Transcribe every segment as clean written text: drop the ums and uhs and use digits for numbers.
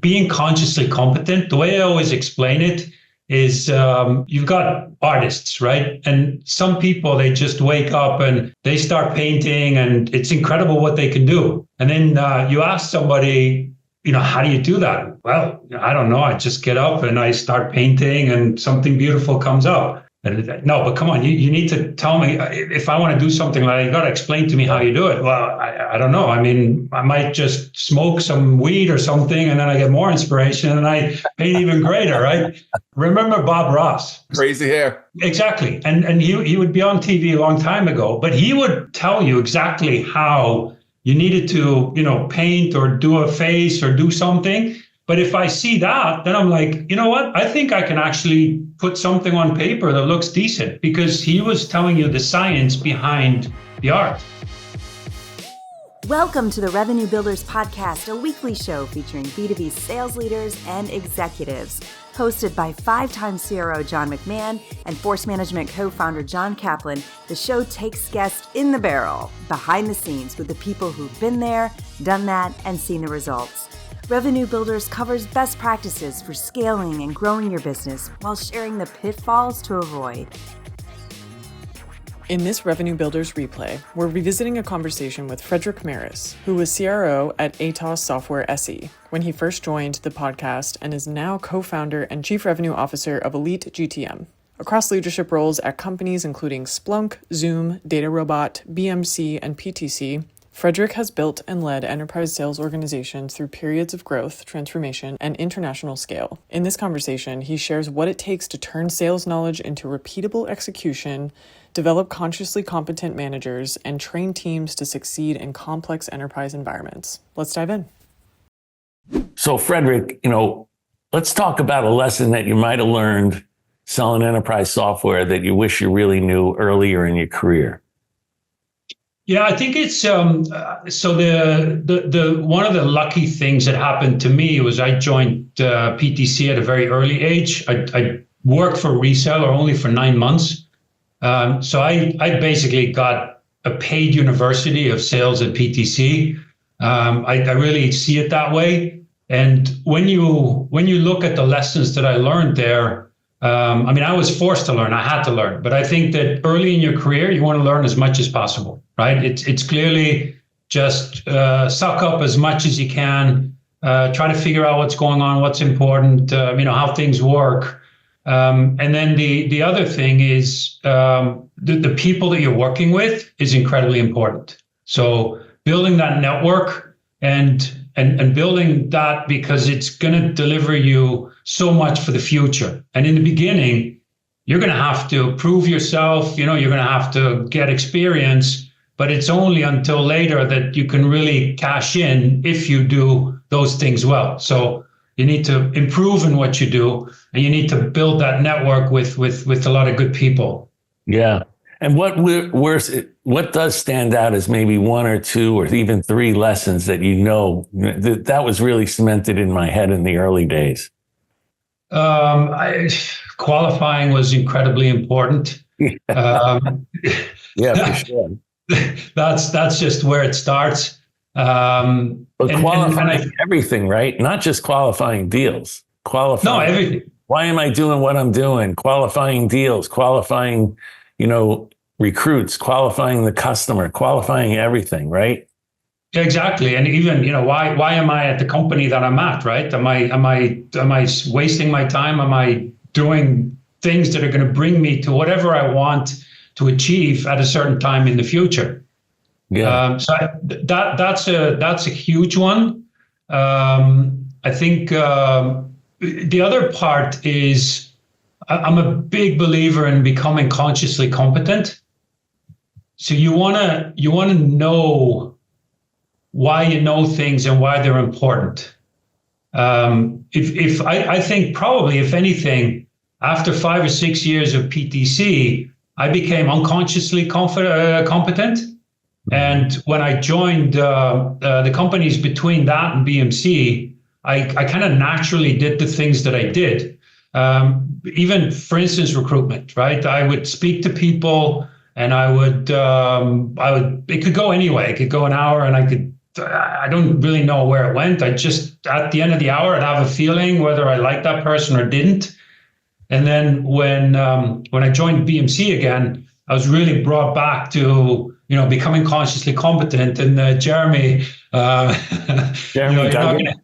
being consciously competent, the way I always explain it is you've got artists, right? And some people, they just wake up and they start painting and it's incredible what they can do. And then you ask somebody, how do you do that? Well, I don't know. I just get up and I start painting and something beautiful comes up. No, but come on, you need to tell me if I want to do something like that, you got to explain to me how you do it. Well, I don't know. I mean, I might just smoke some weed or something and then I get more inspiration and I paint even greater, right? Remember Bob Ross? Crazy hair. Exactly. And he would be on TV a long time ago, but he would tell you exactly how you needed to, paint or do a face or do something. But if I see that, then I'm like, you know what? I think I can actually put something on paper that looks decent, because he was telling you the science behind the art. Welcome to the Revenue Builders Podcast, a weekly show featuring B2B sales leaders and executives. Hosted by 5-time CRO John McMahon and Force Management co-founder John Kaplan, the show takes guests in the barrel, behind the scenes with the people who've been there, done that, and seen the results. Revenue Builders covers best practices for scaling and growing your business while sharing the pitfalls to avoid. In this Revenue Builders replay, we're revisiting a conversation with Frederik Maris, who was CRO at Atos Software SE when he first joined the podcast and is now co-founder and chief revenue officer of EliteGTM. Across leadership roles at companies including Splunk, Zoom, DataRobot, BMC, and PTC, Frederik has built and led enterprise sales organizations through periods of growth, transformation, and international scale. In this conversation, he shares what it takes to turn sales knowledge into repeatable execution, develop consciously competent managers, and train teams to succeed in complex enterprise environments. Let's dive in. So, Frederik, let's talk about a lesson that you might have learned selling enterprise software that you wish you really knew earlier in your career. Yeah, I think it's so the one of the lucky things that happened to me was I joined PTC at a very early age. I worked for a reseller only for 9 months. So I basically got a paid university of sales at PTC. I really see it that way. And when you look at the lessons that I learned there, I was forced to learn. I had to learn. But I think that early in your career, you want to learn as much as possible, right? It's clearly just suck up as much as you can, try to figure out what's going on, what's important, how things work. And then the other thing is the people that you're working with is incredibly important. So building that network and building that, because it's going to deliver you so much for the future. And in the beginning, you're going to have to prove yourself, you're going to have to get experience, but it's only until later that you can really cash in if you do those things well. So you need to improve in what you do, and you need to build that network with a lot of good people. Yeah. And what does stand out as maybe 1 or 2 or even 3 lessons that that was really cemented in my head in the early days? Qualifying was incredibly important. Yeah, for sure. That's just where it starts. But qualifying everything, right? Not just qualifying deals. Qualifying. No, everything. Why am I doing what I'm doing? Qualifying deals, qualifying, recruits, qualifying the customer, qualifying everything, right? Exactly. And even, why am I at the company that I'm at, right? Am I wasting my time? Am I doing things that are going to bring me to whatever I want to achieve at a certain time in the future? Yeah. So that's a huge one. I think the other part is I'm a big believer in becoming consciously competent. So you wanna know why you know things and why they're important. I think probably, if anything, after 5 or 6 years of PTC, I became unconsciously competent. And when I joined the companies between that and BMC, I kind of naturally did the things that I did. Even, for instance, recruitment, right? I would speak to people, and I would. It could go anyway. It could go an hour, and I could I don't really know where it went. I just, at the end of the hour, I'd have a feeling whether I liked that person or didn't. And then when I joined BMC again, I was really brought back to, becoming consciously competent. And Jeremy, Jeremy Duggan.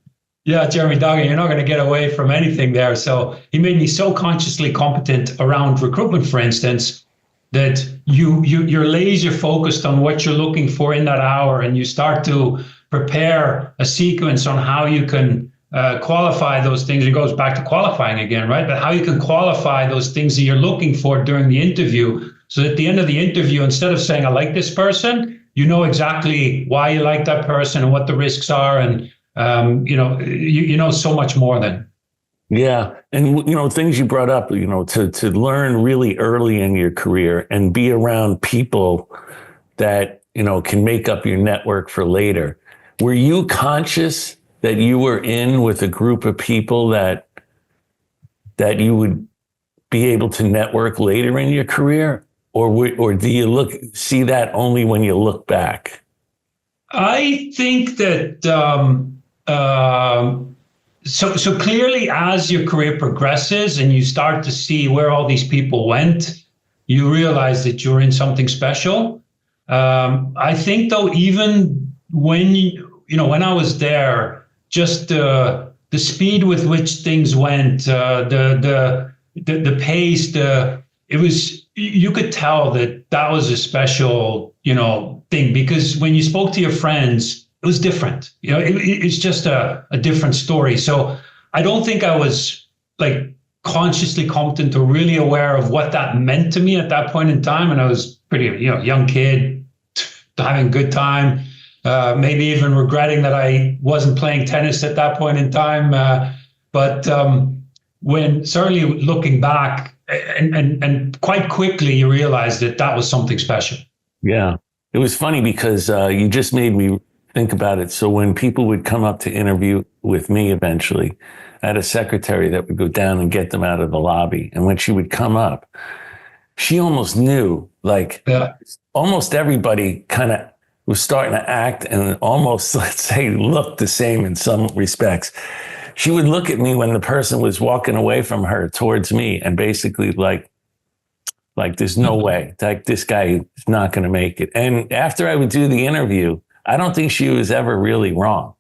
Jeremy Duggan, you're not going to get away from anything there. So he made me so consciously competent around recruitment, for instance, that you're laser focused on what you're looking for in that hour, and you start to prepare a sequence on how you can qualify those things. It goes back to qualifying again, right? But how you can qualify those things that you're looking for during the interview, so at the end of the interview, instead of saying, I like this person, you know exactly why you like that person and what the risks are. And, you know so much more then. Yeah. And, things you brought up, to learn really early in your career and be around people that, can make up your network for later. Were you conscious that you were in with a group of people that you would be able to network later in your career? Or do you see that only when you look back? I think that so clearly, as your career progresses and you start to see where all these people went, you realize that you're in something special. I think, though, even when when I was there, just the speed with which things went, the pace, it was. You could tell that was a special, thing, because when you spoke to your friends, it was different. It's just a different story. So I don't think I was like consciously competent or really aware of what that meant to me at that point in time. And I was pretty, young kid, having a good time, maybe even regretting that I wasn't playing tennis at that point in time. But when certainly looking back, and quite quickly you realize that was something special. Yeah. It was funny because you just made me think about it. So when people would come up to interview with me eventually, I had a secretary that would go down and get them out of the lobby. And when she would come up, she almost knew, almost everybody kind of was starting to act and almost, let's say, looked the same in some respects. She would look at me when the person was walking away from her towards me and basically like there's no way, like this guy is not going to make it. And after I would do the interview, I don't think she was ever really wrong.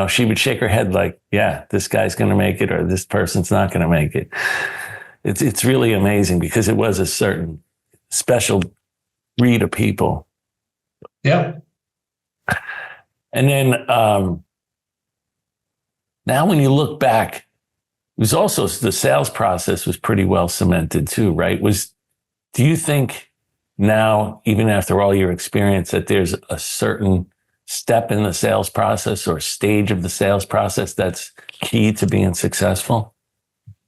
She would shake her head like, yeah, this guy's going to make it, or this person's not going to make it. It's really amazing because it was a certain special breed of people. Yeah. And then, now, when you look back, it was also the sales process was pretty well cemented too, right? Do you think now, even after all your experience, that there's a certain step in the sales process or stage of the sales process that's key to being successful?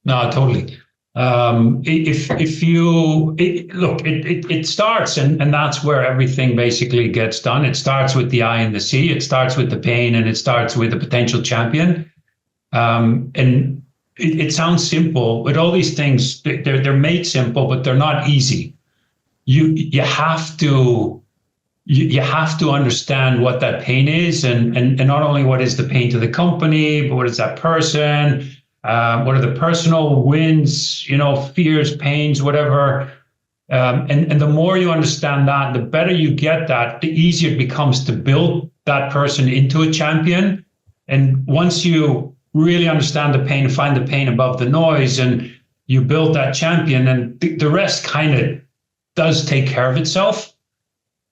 No, totally. If you look, it starts, and that's where everything basically gets done. It starts with the I and the C. It starts with the pain, and it starts with the potential champion. And it sounds simple, but all these things, they're made simple, but they're not easy. You have to understand what that pain is, and not only what is the pain to the company, but what is that person, what are the personal wins, fears, pains, whatever. And the more you understand that, the better you get that, the easier it becomes to build that person into a champion. And once you really understand the pain, find the pain above the noise, and you build that champion, and the rest kind of does take care of itself.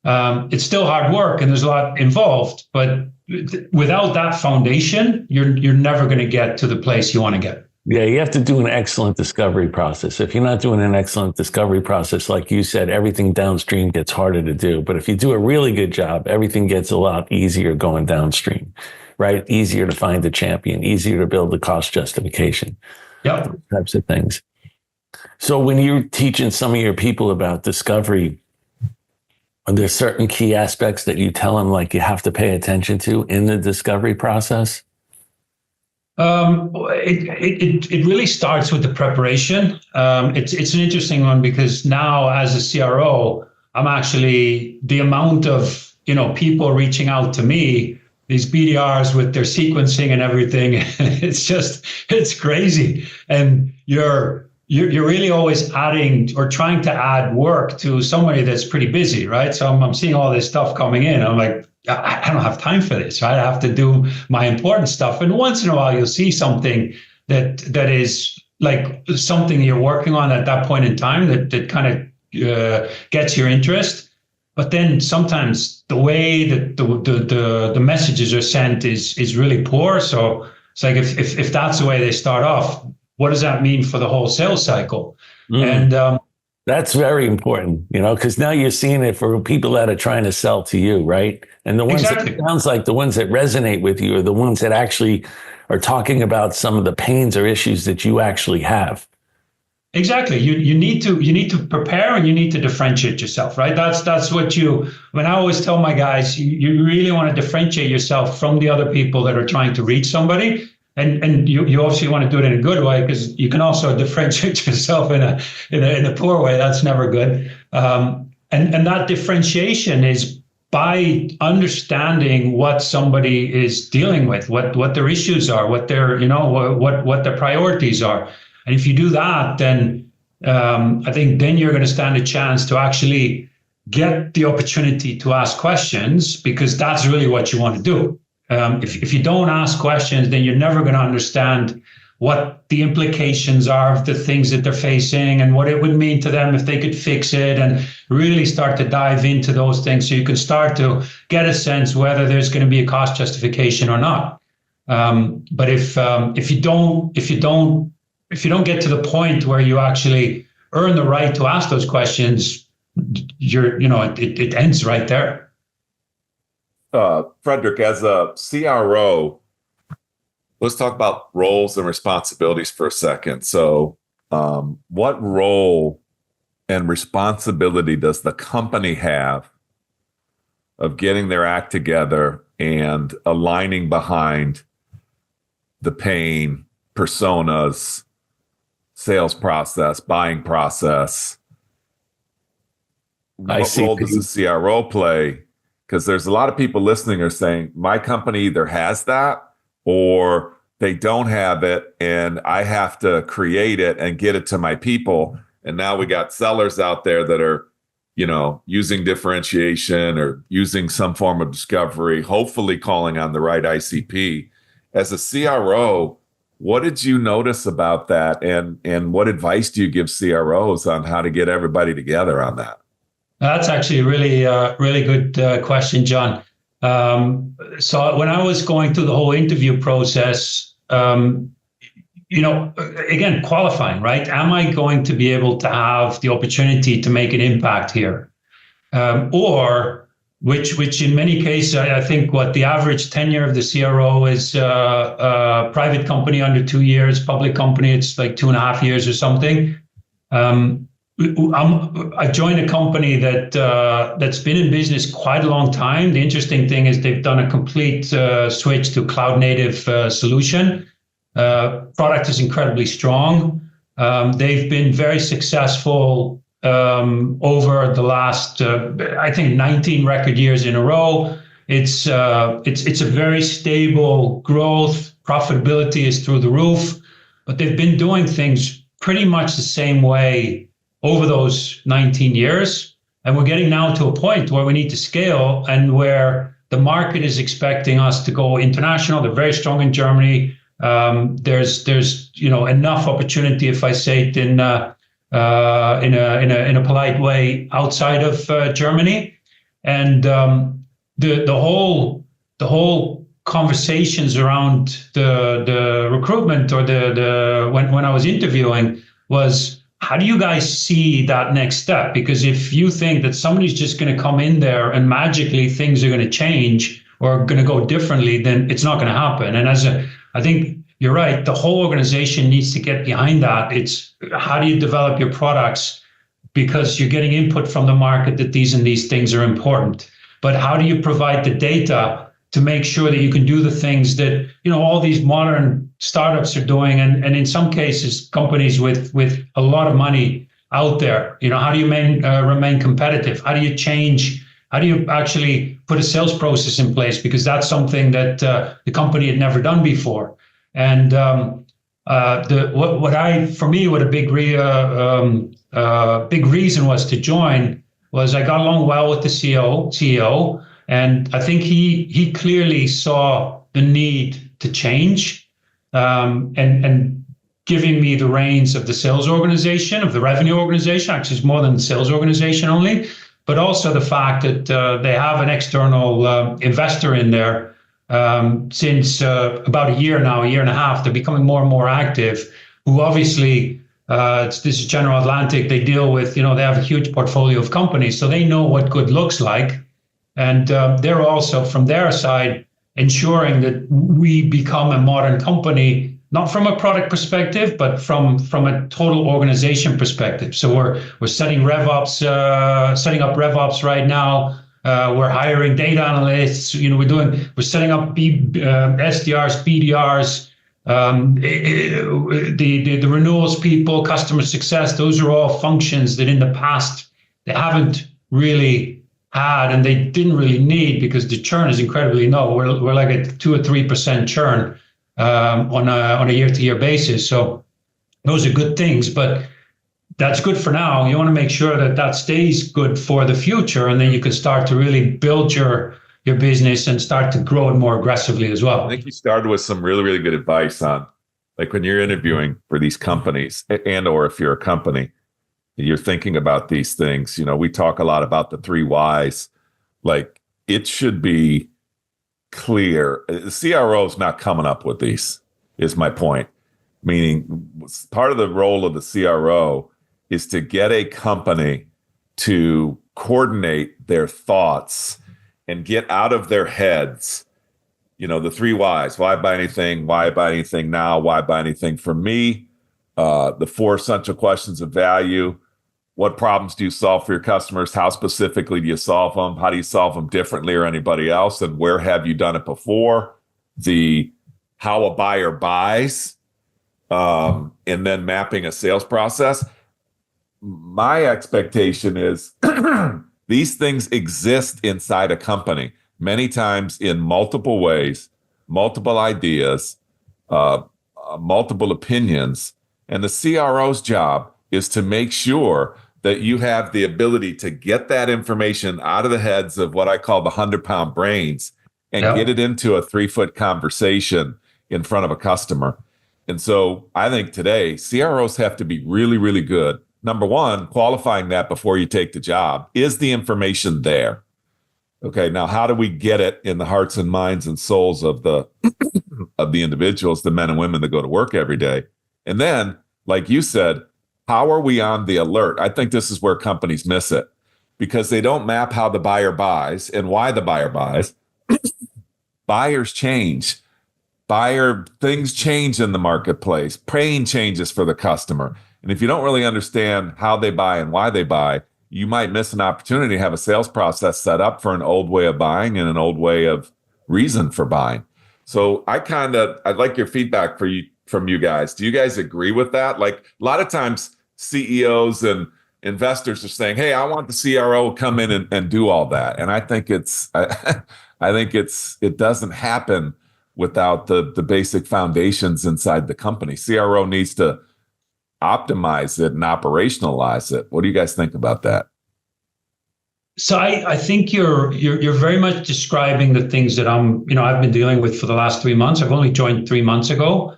It's still hard work and there's a lot involved, but without that foundation, you're never going to get to the place you want to get. Yeah, you have to do an excellent discovery process. If you're not doing an excellent discovery process, like you said, everything downstream gets harder to do. But if you do a really good job, everything gets a lot easier going downstream, right? Easier to find the champion, easier to build the cost justification. Yep. Those types of things. So when you're teaching some of your people about discovery, are there certain key aspects that you tell them, like, you have to pay attention to in the discovery process? It really starts with the preparation. It's an interesting one because now as a CRO, I'm actually, the amount of people reaching out to me, these BDRs with their sequencing and everything. It's crazy. And you're really always adding or trying to add work to somebody that's pretty busy, right? So I'm seeing all this stuff coming in. I'm like, I don't have time for this, right? I have to do my important stuff. And once in a while, you'll see something that is like something you're working on at that point in time that kind of gets your interest. But then sometimes the way that the messages are sent is really poor. So it's like if that's the way they start off, what does that mean for the whole sales cycle? And that's very important, because now you're seeing it for people that are trying to sell to you, right? And the ones that sounds like the ones that resonate with you are the ones that actually are talking about some of the pains or issues that you actually have. Exactly. You need to prepare and you need to differentiate yourself, right? That's what when I always tell my guys, you really want to differentiate yourself from the other people that are trying to reach somebody. And you obviously want to do it in a good way, because you can also differentiate yourself in a poor way. That's never good. And that differentiation is by understanding what somebody is dealing with, what their issues are, what their what their priorities are. And if you do that, then I think then you're going to stand a chance to actually get the opportunity to ask questions, because that's really what you want to do. If you don't ask questions, then you're never going to understand what the implications are of the things that they're facing and what it would mean to them if they could fix it, and really start to dive into those things so you can start to get a sense whether there's going to be a cost justification or not. But if you don't get to the point where you actually earn the right to ask those questions, it ends right there. Frederik, as a CRO, let's talk about roles and responsibilities for a second. So what role and responsibility does the company have of getting their act together and aligning behind the pain, personas, sales process, buying process? What role does the CRO play? Because there's a lot of people listening are saying, my company either has that or they don't have it, and I have to create it and get it to my people. And now we got sellers out there that are, using differentiation or using some form of discovery, hopefully calling on the right ICP. As a CRO, what did you notice about that? And what advice do you give CROs on how to get everybody together on that? That's actually a really good question, John. So when I was going through the whole interview process, again, qualifying, right? Am I going to be able to have the opportunity to make an impact here? Or which in many cases, I think the average tenure of the CRO is private company under 2 years, public company, it's like 2.5 years or something. I joined a company that's been in business quite a long time. The interesting thing is they've done a complete switch to cloud native solution. Product is incredibly strong. They've been very successful over the last, I think, 19 record years in a row. It's a very stable growth. Profitability is through the roof, but they've been doing things pretty much the same way over those 19 years. And we're getting now to a point where we need to scale and where the market is expecting us to go international. They're very strong in Germany. There's enough opportunity, if I say it in a polite way, outside of Germany. And the whole conversations around the recruitment or when I was interviewing was, how do you guys see that next step? Because if you think that somebody's just going to come in there and magically things are going to change or going to go differently, then it's not going to happen. And I think you're right, the whole organization needs to get behind that. It's how do you develop your products, because you're getting input from the market that these and these things are important. But how do you provide the data to make sure that you can do the things that all these modern startups are doing, and in some cases companies with a lot of money out there? How do you remain competitive? How do you change How do you actually put a sales process in place? Because that's something that the company had never done before. And what a big reason was to join was I got along well with the CEO, and I think he clearly saw the need to change, and giving me the reins of the sales organization, of the revenue organization. Actually, it's more than the sales organization only, but also the fact that they have an external investor in there since about a year now, a year and a half. They're becoming more and more active, who obviously, this is General Atlantic, they deal with, they have a huge portfolio of companies, so they know what good looks like. And they're also, from their side, ensuring that we become a modern company, not from a product perspective, but from a total organization perspective. So we're setting RevOps, setting up RevOps right now. We're hiring data analysts. We're setting up SDRs, BDRs, the renewals people, customer success. Those are all functions that in the past they haven't really had, and they didn't really need, because the churn is incredibly low. We're like a 2 or 3% churn on a year-to-year basis. So those are good things, but that's good for now. You want to make sure that stays good for the future, and then you can start to really build your business and start to grow it more aggressively as well. I think you started with some really, really good advice on, like, when you're interviewing for these companies, and or if you're a company, you're thinking about these things. We talk a lot about the 3 whys. Like, it should be clear. The CRO is not coming up with these, is my point. Meaning, part of the role of the CRO is to get a company to coordinate their thoughts and get out of their heads, the 3 whys. Why buy anything? Why buy anything now? Why buy anything from me? The 4 essential questions of value. What problems do you solve for your customers? How specifically do you solve them? How do you solve them differently or anybody else? And where have you done it before? The how a buyer buys, and then mapping a sales process. My expectation is these things exist inside a company many times in multiple ways, multiple ideas, multiple opinions. And the CRO's job is to make sure that you have the ability to get that information out of the heads of what I call the 100-pound brains and get it into a 3-foot conversation in front of a customer. And so I think today CROs have to be really, really good. Number one, qualifying that before you take the job. Is the information there? Okay, now how do we get it in the hearts and minds and souls of the individuals, the men and women that go to work every day? And then, like you said, how are we on the alert? I think this is where companies miss it, because they don't map how the buyer buys and why the buyer buys. Buyers change. Things change in the marketplace. Pain changes for the customer. And if you don't really understand how they buy and why they buy, you might miss an opportunity to have a sales process set up for an old way of buying and an old way of reason for buying. So I'd like your feedback from you guys. Do you guys agree with that? Like, a lot of times CEOs and investors are saying, hey, I want the CRO to come in and do all that. And I think it doesn't happen without the basic foundations inside the company. CRO needs to optimize it and operationalize it. What do you guys think about that? So I think you're very much describing the things that I've been dealing with for the last 3 months. I've only joined 3 months ago.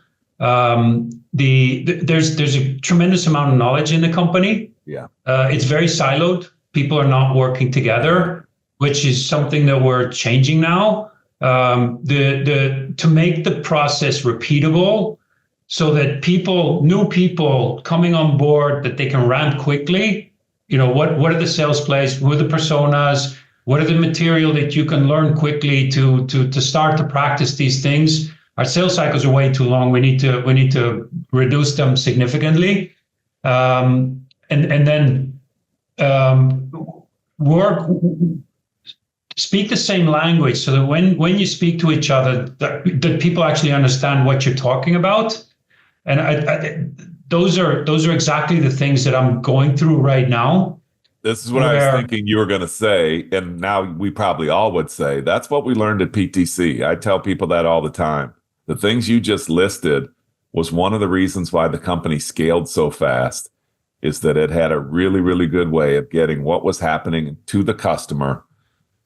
There's a tremendous amount of knowledge in the company. Yeah. It's very siloed. People are not working together, which is something that we're changing now. To make the process repeatable, so that new people coming on board, that they can ramp quickly. What are the sales plays? What are the personas? What are the material that you can learn quickly to start to practice these things? Our sales cycles are way too long. We need to reduce them significantly, and then speak the same language, so that when you speak to each other, that people actually understand what you're talking about. And those are exactly the things that I'm going through right now. This is what I was thinking you were going to say. And now we probably all would say, that's what we learned at PTC. I tell people that all the time. The things you just listed was one of the reasons why the company scaled so fast, is that it had a really, really good way of getting what was happening to the customer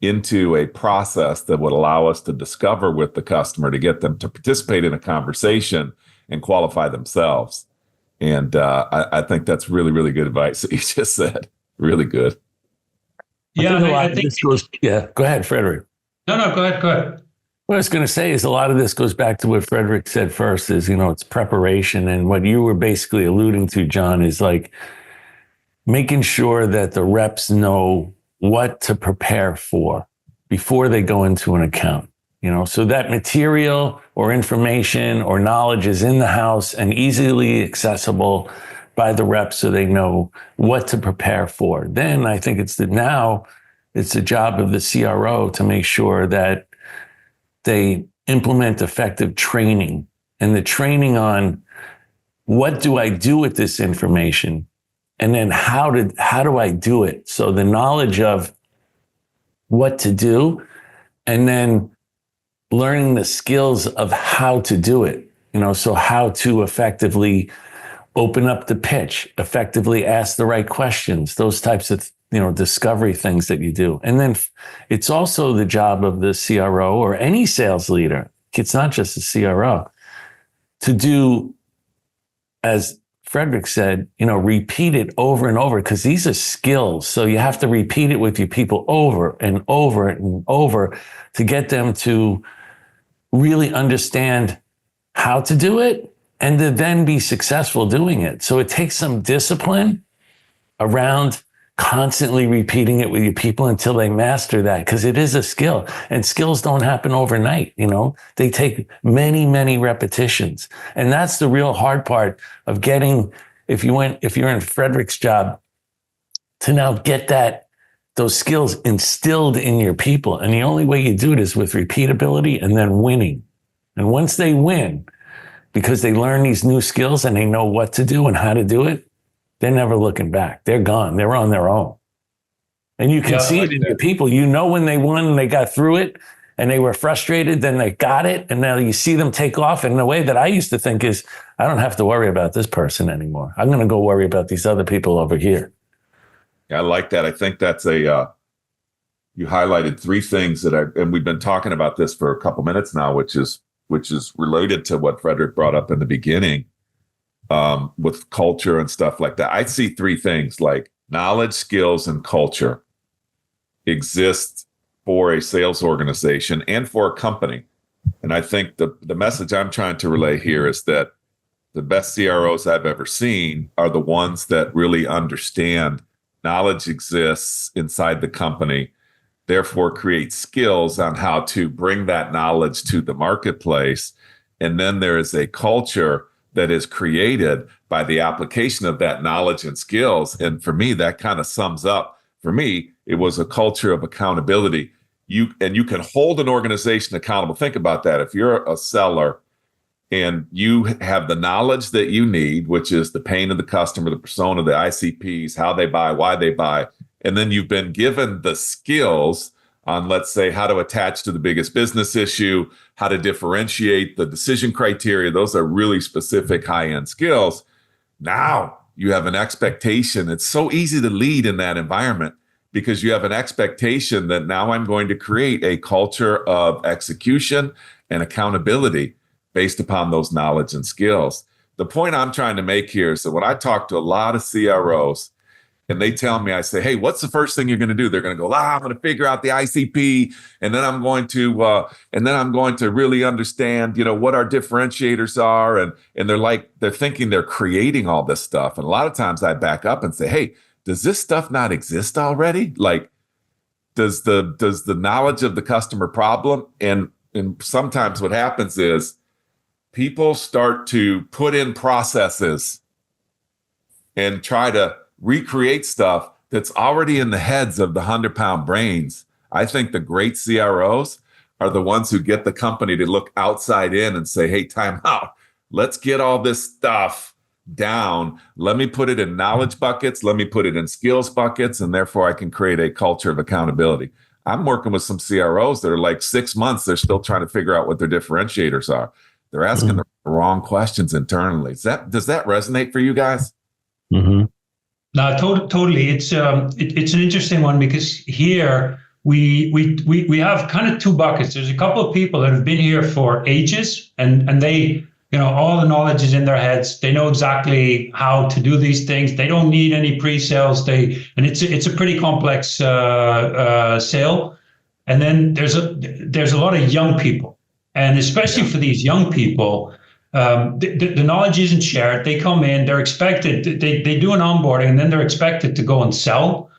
into a process that would allow us to discover with the customer, to get them to participate in a conversation and qualify themselves. And I think that's really, really good advice that you just said. Really good. Yeah, I think this goes. Yeah, go ahead, Frederik. No, go ahead. What I was going to say is a lot of this goes back to what Frederik said first is, it's preparation. And what you were basically alluding to, John, is like making sure that the reps know what to prepare for before they go into an account. So that material or information or knowledge is in the house and easily accessible by the reps so they know what to prepare for. Then I think it's the job of the CRO to make sure that they implement effective training, and the training on what do I do with this information, and then how do I do it? So the knowledge of what to do, and then learning the skills of how to do it. So how to effectively open up the pitch, effectively ask the right questions, those types of discovery things that you do. And then it's also the job of the CRO or any sales leader, it's not just the CRO, to do, as Frederik said, repeat it over and over, because these are skills. So you have to repeat it with your people over and over and over to get them to really understand how to do it and to then be successful doing it. So it takes some discipline around constantly repeating it with your people until they master that, because it is a skill, and skills don't happen overnight. They take many, many repetitions. And that's the real hard part of getting, if you're in Frederik's job, to now get those skills instilled in your people. And the only way you do it is with repeatability and then winning. And once they win, because they learn these new skills and they know what to do and how to do it, they're never looking back. They're gone. They're on their own. And you can see it in your people. When they won and they got through it and they were frustrated, then they got it. And now you see them take off. And the way that I used to think is, I don't have to worry about this person anymore. I'm going to go worry about these other people over here. Yeah, I like that. I think that's you highlighted three things and we've been talking about this for a couple minutes now, which is related to what Frederik brought up in the beginning. With culture and stuff like that. I see three things, like knowledge, skills, and culture exist for a sales organization and for a company. And I think the message I'm trying to relay here is that the best CROs I've ever seen are the ones that really understand knowledge exists inside the company, therefore create skills on how to bring that knowledge to the marketplace. And then there is a culture that is created by the application of that knowledge and skills. And for me, that kind of sums up, for me, it was a culture of accountability. You can hold an organization accountable. Think about that. If you're a seller and you have the knowledge that you need, which is the pain of the customer, the persona, the ICPs, how they buy, why they buy, and then you've been given the skills on, let's say, how to attach to the biggest business issue, how to differentiate the decision criteria. Those are really specific high-end skills. Now you have an expectation. It's so easy to lead in that environment because you have an expectation that now I'm going to create a culture of execution and accountability based upon those knowledge and skills. The point I'm trying to make here is that when I talk to a lot of CROs, and they tell me, I say, hey, what's the first thing you're going to do? They're going to go, I'm going to figure out the ICP, and then I'm going to really understand, what our differentiators are, and they're thinking they're creating all this stuff. And a lot of times I back up and say, hey, does this stuff not exist already? Like, does the knowledge of the customer problem? And sometimes what happens is people start to put in processes and try to recreate stuff that's already in the heads of the 100-pound brains. I think the great CROs are the ones who get the company to look outside in and say, hey, time out. Let's get all this stuff down. Let me put it in knowledge buckets. Let me put it in skills buckets. And therefore I can create a culture of accountability. I'm working with some CROs that are like 6 months. They're still trying to figure out what their differentiators are. They're asking the wrong questions internally. Does that resonate for you guys? Mm-hmm. No, totally. It's an interesting one because here we have kind of two buckets. There's a couple of people that have been here for ages, and they, all the knowledge is in their heads. They know exactly how to do these things. They don't need any pre-sales. And it's a pretty complex sale. And then there's a lot of young people, and especially for these young people. The knowledge isn't shared. They come in, they're expected, they do an onboarding, and then they're expected to go and sell.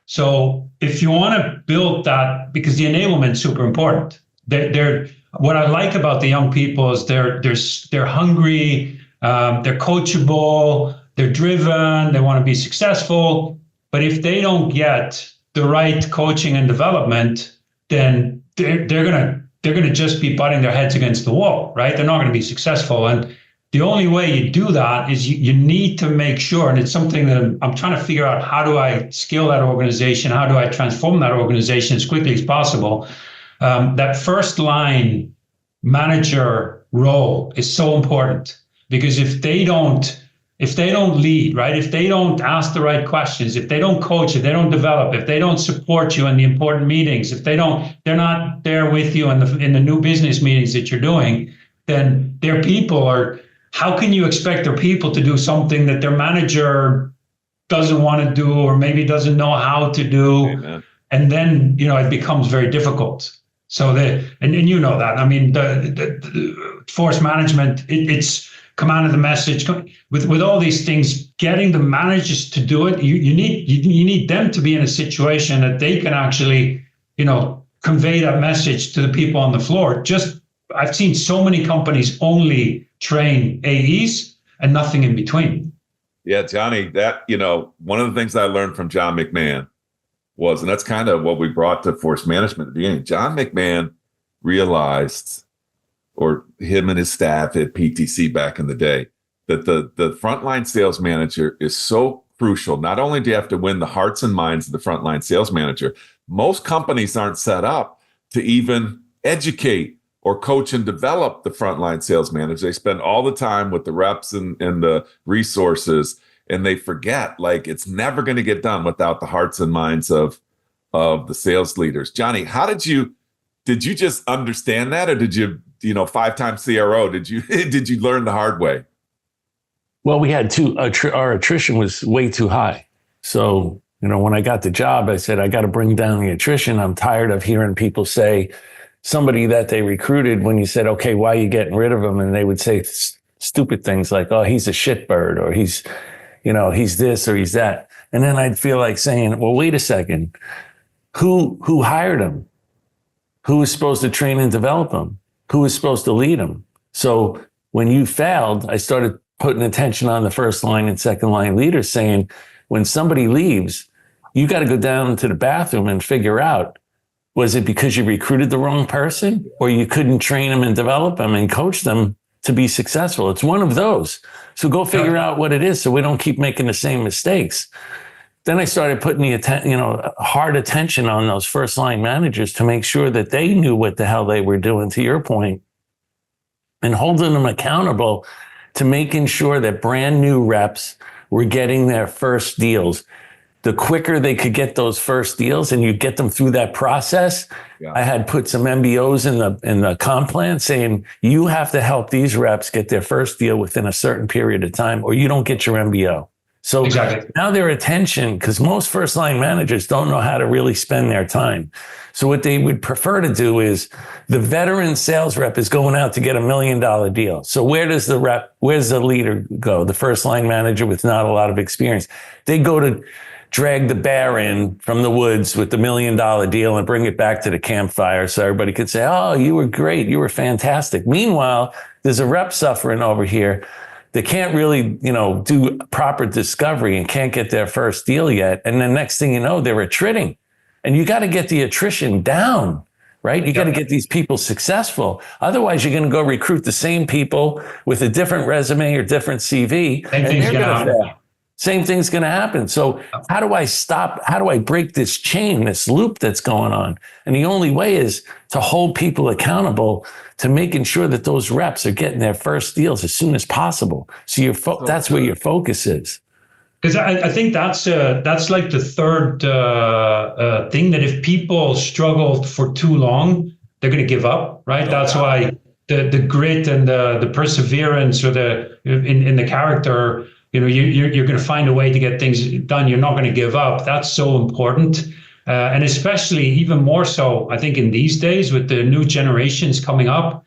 So if you want to build that, because the enablement is super important. What I like about the young people is they're hungry, they're coachable, they're driven, they want to be successful. But if they don't get the right coaching and development, then they're gonna just be butting their heads against the wall, right? They're not going to be successful. And the only way you do that is you need to make sure, and it's something that I'm trying to figure out, how do I scale that organization? How do I transform that organization as quickly as possible? That first line manager role is so important, because if they don't lead, right? If they don't ask the right questions, if they don't coach, if they don't develop, if they don't support you in the important meetings, they're not there with you in the new business meetings that you're doing, then their people how can you expect their people to do something that their manager doesn't want to do, or maybe doesn't know how to do? Amen. And then, it becomes very difficult. So and you know that, I mean, the force management, it's command of the message with all these things, getting the managers to do it. You need them to be in a situation that they can actually, convey that message to the people on the floor. I've seen so many companies only train AEs and nothing in between. Yeah, Johnny, that, one of the things I learned from John McMahon was, and that's kind of what we brought to force management at the beginning. John McMahon realized, or him and his staff at PTC back in the day, that the frontline sales manager is so crucial. Not only do you have to win the hearts and minds of the frontline sales manager, most companies aren't set up to even educate or coach and develop the frontline sales manager. They spend all the time with the reps and the resources, and they forget, like, it's never going to get done without the hearts and minds of the sales leaders. Johnny, how did you just understand that, or did you 5-time CRO, did you learn the hard way? Well, we had our attrition was way too high. So, when I got the job, I said, I got to bring down the attrition. I'm tired of hearing people say, somebody that they recruited, when you said, okay, why are you getting rid of him? And they would say stupid things like, oh, he's a shitbird, or he's this, or he's that. And then I'd feel like saying, well, wait a second, who hired him? Who was supposed to train and develop him? Who was supposed to lead him? So when you failed, I started putting attention on the first line and second line leaders, saying, when somebody leaves, you got to go down to the bathroom and figure out, was it because you recruited the wrong person, or you couldn't train them and develop them and coach them to be successful? It's one of those. So go figure out what it is, so we don't keep making the same mistakes. Then I started putting hard attention on those first line managers to make sure that they knew what the hell they were doing, to your point, and holding them accountable to making sure that brand new reps were getting their first deals. The quicker they could get those first deals, and you get them through that process. Yeah. I had put some MBOs in the comp plan saying, you have to help these reps get their first deal within a certain period of time, or you don't get your MBO. So exactly. Now their attention, because most first line managers don't know how to really spend their time. So what they would prefer to do is, the veteran sales rep is going out to get $1 million deal. So where's the leader go? The first line manager with not a lot of experience. They go to drag the bear in from the woods with the $1 million deal and bring it back to the campfire so everybody could say, oh, you were great, you were fantastic. Meanwhile, there's a rep suffering over here. They can't really, do proper discovery and can't get their first deal yet. And the next thing you know, they're attriting. And you got to get the attrition down. right? You got to get these people successful. Otherwise, you're going to go recruit the same people with a different resume or different CV, and they're going to fail. Same thing's going to happen. So how do I break this chain, this loop that's going on? And the only way is to hold people accountable to making sure that those reps are getting their first deals as soon as possible. So that's where your focus is. Because I think that's like the third thing, that if people struggle for too long, they're going to give up, right? That's why the grit and the perseverance, or in the character, you're going to find a way to get things done. You're not going to give up. That's so important. And especially even more so, I think, in these days with the new generations coming up,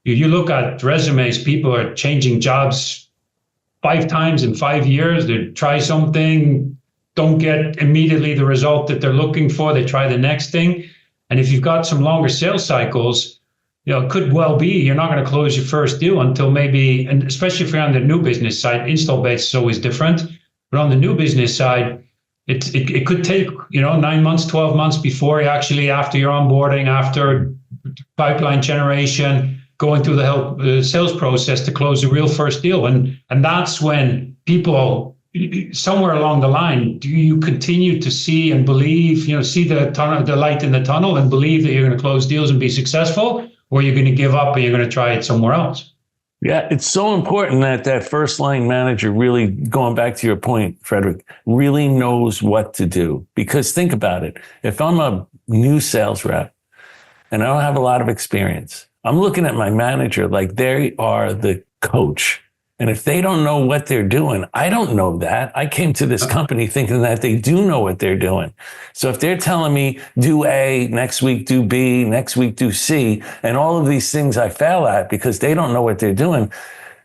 you look at resumes, people are changing jobs 5 times in 5 years. They try something, don't get immediately the result that they're looking for. They try the next thing. And if you've got some longer sales cycles, it could well be you're not going to close your first deal until maybe, and especially if you're on the new business side, install base is always different. But on the new business side, it could take 9 months, 12 months before you actually, after your onboarding, after pipeline generation, going through the sales process to close the real first deal. And that's when people, somewhere along the line, do you continue to see and believe, see the light in the tunnel and believe that you're going to close deals and be successful, or you're going to give up and you're going to try it somewhere else? Yeah, it's so important that first line manager really, going back to your point, Frederik, really knows what to do. Because think about it. If I'm a new sales rep and I don't have a lot of experience, I'm looking at my manager like they are the coach. And if they don't know what they're doing, I don't know that. I came to this company thinking that they do know what they're doing. So if they're telling me do A, next week do B, next week do C, and all of these things I fail at because they don't know what they're doing,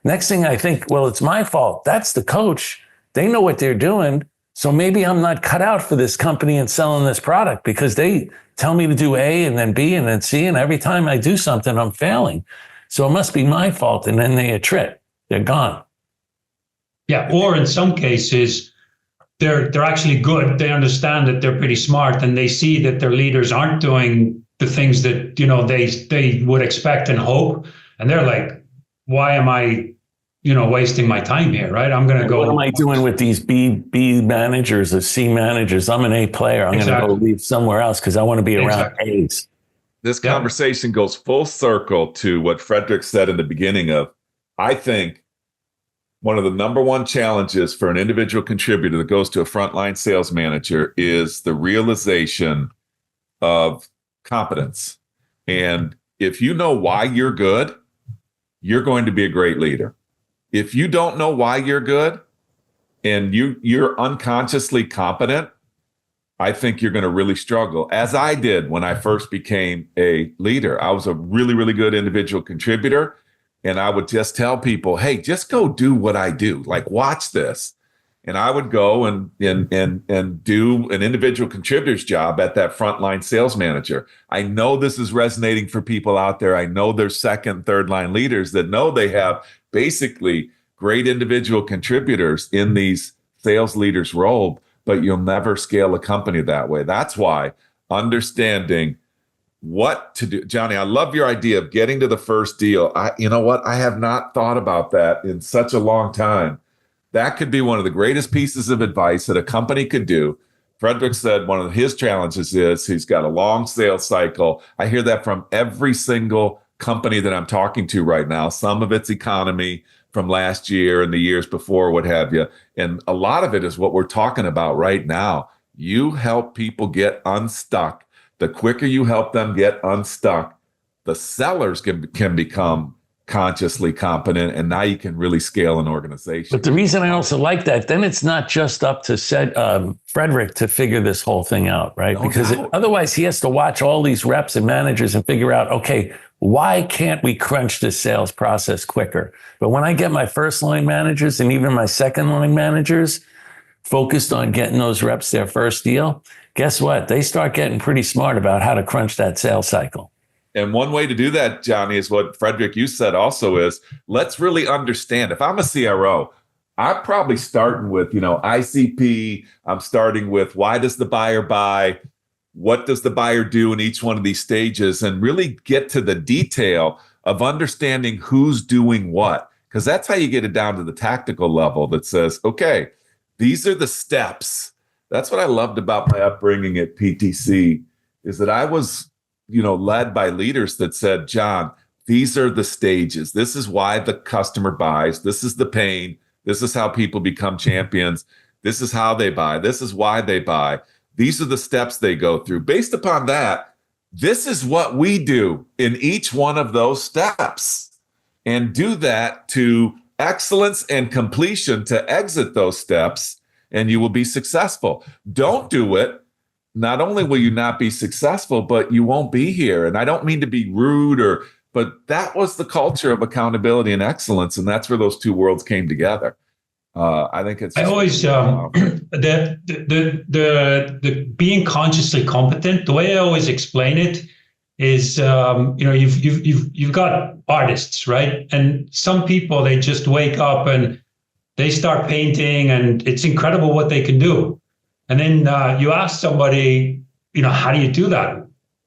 next thing I think, well, it's my fault. That's the coach. They know what they're doing. So maybe I'm not cut out for this company and selling this product because they tell me to do A and then B and then C. And every time I do something, I'm failing. So it must be my fault. And then they attrit. They're gone. Yeah. Or in some cases, they're actually good. They understand that they're pretty smart, and they see that their leaders aren't doing the things that, they would expect and hope. And they're like, why am I, wasting my time here, right? I'm going to go. What am I doing with these B managers or C managers? I'm an A player. I'm going to go leave somewhere else because I want to be around A's. This conversation goes full circle to what Frederik said in the beginning of, I think one of the number one challenges for an individual contributor that goes to a frontline sales manager is the realization of competence. And if you know why you're good, you're going to be a great leader. If you don't know why you're good and you're unconsciously competent, I think you're going to really struggle, as I did when I first became a leader. I was a really, really good individual contributor, and I would just tell people, hey, just go do what I do. Like, watch this. And I would go and do an individual contributor's job at that frontline sales manager. I know this is resonating for people out there. I know there's second, third line leaders that know they have basically great individual contributors in these sales leaders role, but you'll never scale a company that way. That's why understanding what to do. Johnny, I love your idea of getting to the first deal. You know what? I have not thought about that in such a long time. That could be one of the greatest pieces of advice that a company could do. Frederik said one of his challenges is he's got a long sales cycle. I hear that from every single company that I'm talking to right now. Some of it's economy from last year and the years before, what have you. And a lot of it is what we're talking about right now. You help people get unstuck. The quicker you help them get unstuck, the sellers can become consciously competent, and now you can really scale an organization. But the reason I also like that, then it's not just up to Frederik to figure this whole thing out, right? Otherwise he has to watch all these reps and managers and figure out, okay, why can't we crunch this sales process quicker? But when I get my first line managers and even my second line managers focused on getting those reps their first deal, guess what? They start getting pretty smart about how to crunch that sales cycle. And one way to do that, Johnny, is what Frederik, you said also is, let's really understand. If I'm a CRO, I'm probably starting with, ICP. I'm starting with, why does the buyer buy? what does the buyer do in each one of these stages, and really get to the detail of understanding who's doing what. Because that's how you get it down to the tactical level that says, okay, these are the steps. That's what I loved about my upbringing at PTC, is that I was, led by leaders that said, John, these are the stages. This is why the customer buys. This is the pain. This is how people become champions. This is how they buy. This is why they buy. These are the steps they go through. Based upon that, this is what we do in each one of those steps, and do that to excellence and completion to exit those steps, and you will be successful. Don't do it. Not only will you not be successful, but you won't be here. And I don't mean to be rude, but that was the culture of accountability and excellence. And that's where those two worlds came together. I think it's. I always the being consciously competent. The way I always explain it is, you've got artists, right? And some people, they just wake up and they start painting, and it's incredible what they can do. And then you ask somebody, how do you do that?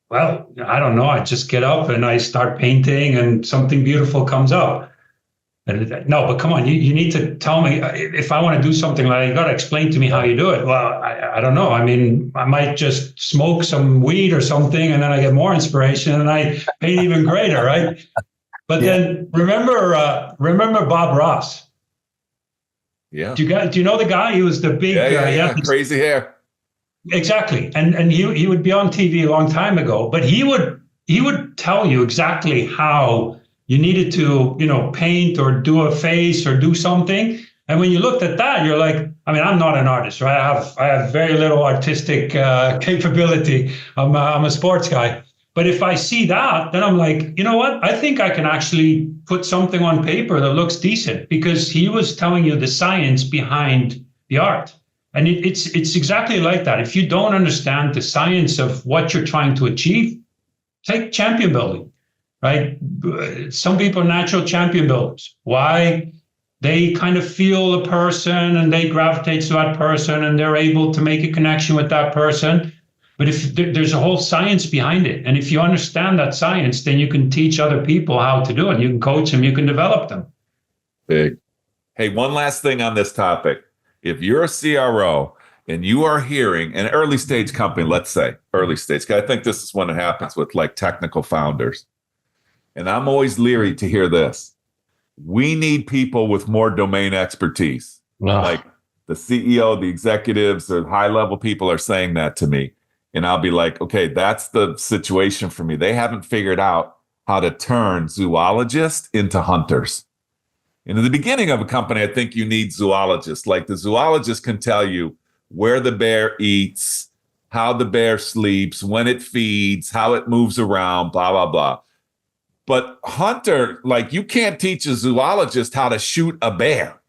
Well, I don't know. I just get up and I start painting, and something beautiful comes up. No, but come on, you need to tell me if I want to do something like that. You got to explain to me how you do it. Well, I don't know. I mean, I might just smoke some weed or something, and then I get more inspiration and I paint even greater, right? But then remember Bob Ross. Yeah. Do you know the guy? He was the big crazy hair. Exactly, and he would be on TV a long time ago, but he would tell you exactly how you needed to, paint or do a face or do something. And when you looked at that, you're like, I mean, I'm not an artist, right? I have very little artistic capability. I'm a sports guy. But if I see that, then I'm like, you know what? I think I can actually put something on paper that looks decent, because he was telling you the science behind the art. And it's exactly like that. If you don't understand the science of what you're trying to achieve, take champion building. Right? Some people are natural champion builders. Why? They kind of feel a person and they gravitate to that person and they're able to make a connection with that person. But if there's a whole science behind it, and if you understand that science, then you can teach other people how to do it. You can coach them, you can develop them. Big. Hey, one last thing on this topic. If you're a CRO and you are hearing an early stage company, let's say early stage, because I think this is when it happens with like technical founders. And I'm always leery to hear this. We need people with more domain expertise. Like the CEO, the executives, the high-level people are saying that to me. And I'll be like, okay, that's the situation for me. They haven't figured out how to turn zoologists into hunters. And in the beginning of a company, I think you need zoologists. Like the zoologist can tell you where the bear eats, how the bear sleeps, when it feeds, how it moves around, blah, blah, blah. But hunter, like you can't teach a zoologist how to shoot a bear.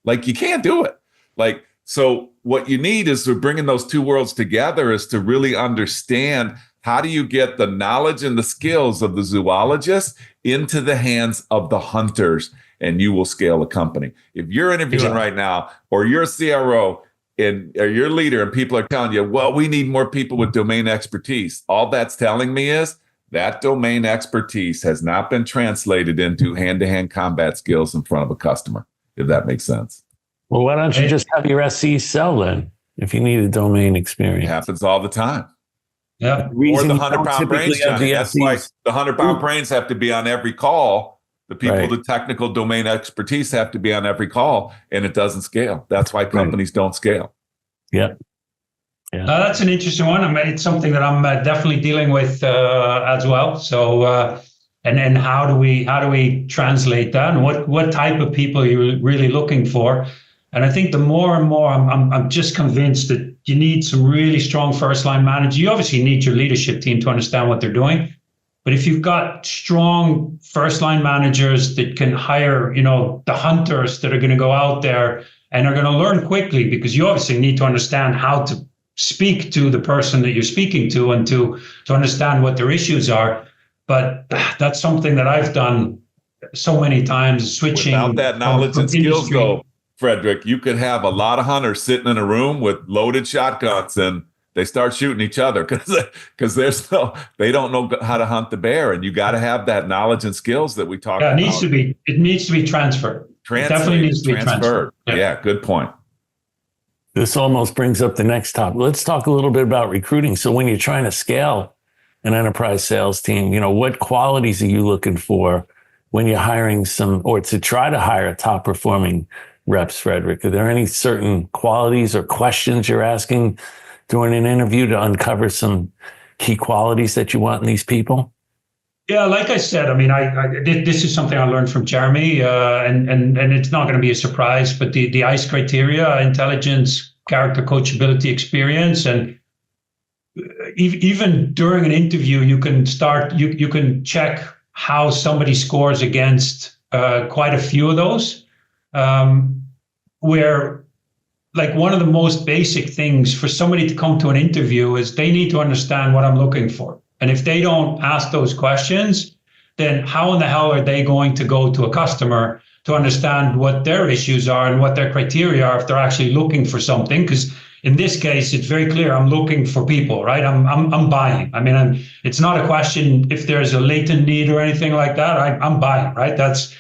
Like you can't do it. Like, so what you need is to bringing those two worlds together is to really understand how do you get the knowledge and the skills of the zoologist into the hands of the hunters, and you will scale a company. If you're interviewing right now, or you're a CRO or you're a leader and people are telling you, well, we need more people with domain expertise. All that's telling me is that domain expertise has not been translated into hand-to-hand combat skills in front of a customer, if that makes sense. Well, why don't you just have your SE sell then, if you need a domain experience? It happens all the time. Yeah. Or the 100-pound brains, Johnny. That's why the 100-pound brains have to be on every call. The people with the technical domain expertise have to be on every call, and it doesn't scale. That's why companies don't scale. Yeah. That's an interesting one. I mean, it's something that I'm definitely dealing with as well. So, and then how do we translate that, and what type of people are you really looking for? And I think the more and more, I'm just convinced that you need some really strong first line managers. You obviously need your leadership team to understand what they're doing, but if you've got strong first line managers that can hire, the hunters that are going to go out there and are going to learn quickly, because you obviously need to understand how to speak to the person that you're speaking to and to understand what their issues are. But that's something that I've done so many times, switching. Without that knowledge and skills, though, Frederik, you could have a lot of hunters sitting in a room with loaded shotguns, and They start shooting each other because they don't know how to hunt the bear, and you got to have that knowledge and skills that we talked about. It needs to be transferred. It definitely needs to be transferred. Yeah, good point. This almost brings up the next topic. Let's talk a little bit about recruiting. So when you're trying to scale an enterprise sales team, what qualities are you looking for when you're hiring or to try to hire top performing reps, Frederik? Are there any certain qualities or questions you're asking during an interview to uncover some key qualities that you want in these people? Yeah, like I said, this is something I learned from Jeremy, and it's not going to be a surprise, but the ICE criteria: intelligence, character, coachability, experience. And even during an interview, you can check how somebody scores against quite a few of those, where, like, one of the most basic things for somebody to come to an interview is they need to understand what I'm looking for. And if they don't ask those questions, then how in the hell are they going to go to a customer to understand what their issues are and what their criteria are if they're actually looking for something? Because in this case, it's very clear I'm looking for people, right? I'm buying. It's not a question if there's a latent need or anything like that. I'm buying, right? That's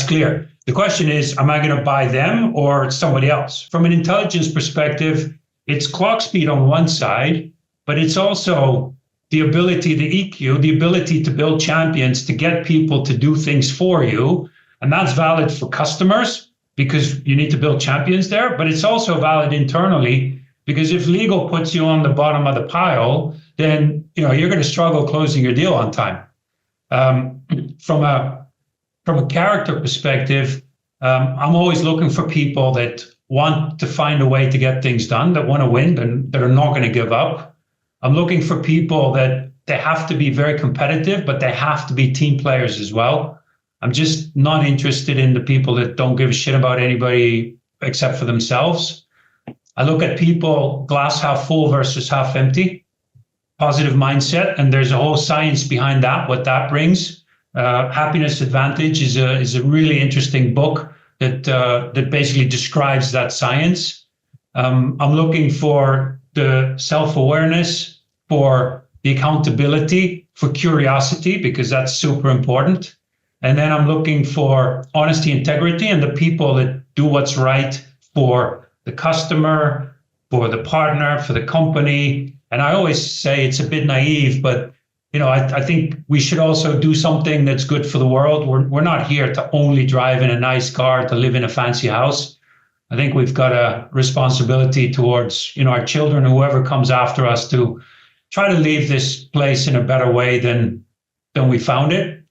clear. The question is, am I going to buy them or somebody else? From an intelligence perspective, it's clock speed on one side, but it's also the ability, the EQ, the ability to build champions, to get people to do things for you. And that's valid for customers because you need to build champions there, but it's also valid internally because if legal puts you on the bottom of the pile, then you're going to struggle closing your deal on time. From a character perspective, I'm always looking for people that want to find a way to get things done, that want to win, and that are not going to give up. I'm looking for people that they have to be very competitive, but they have to be team players as well. I'm just not interested in the people that don't give a shit about anybody except for themselves. I look at people glass half full versus half empty, positive mindset, and there's a whole science behind that, what that brings. Happiness Advantage is a really interesting book that basically describes that science. I'm looking for the self-awareness, for the accountability, for curiosity, because that's super important. And then I'm looking for honesty, integrity, and the people that do what's right for the customer, for the partner, for the company. And I always say it's a bit naive, but I think we should also do something that's good for the world. We're not here to only drive in a nice car, to live in a fancy house. I think we've got a responsibility towards our children, whoever comes after us, to try to leave this place in a better way than we found it.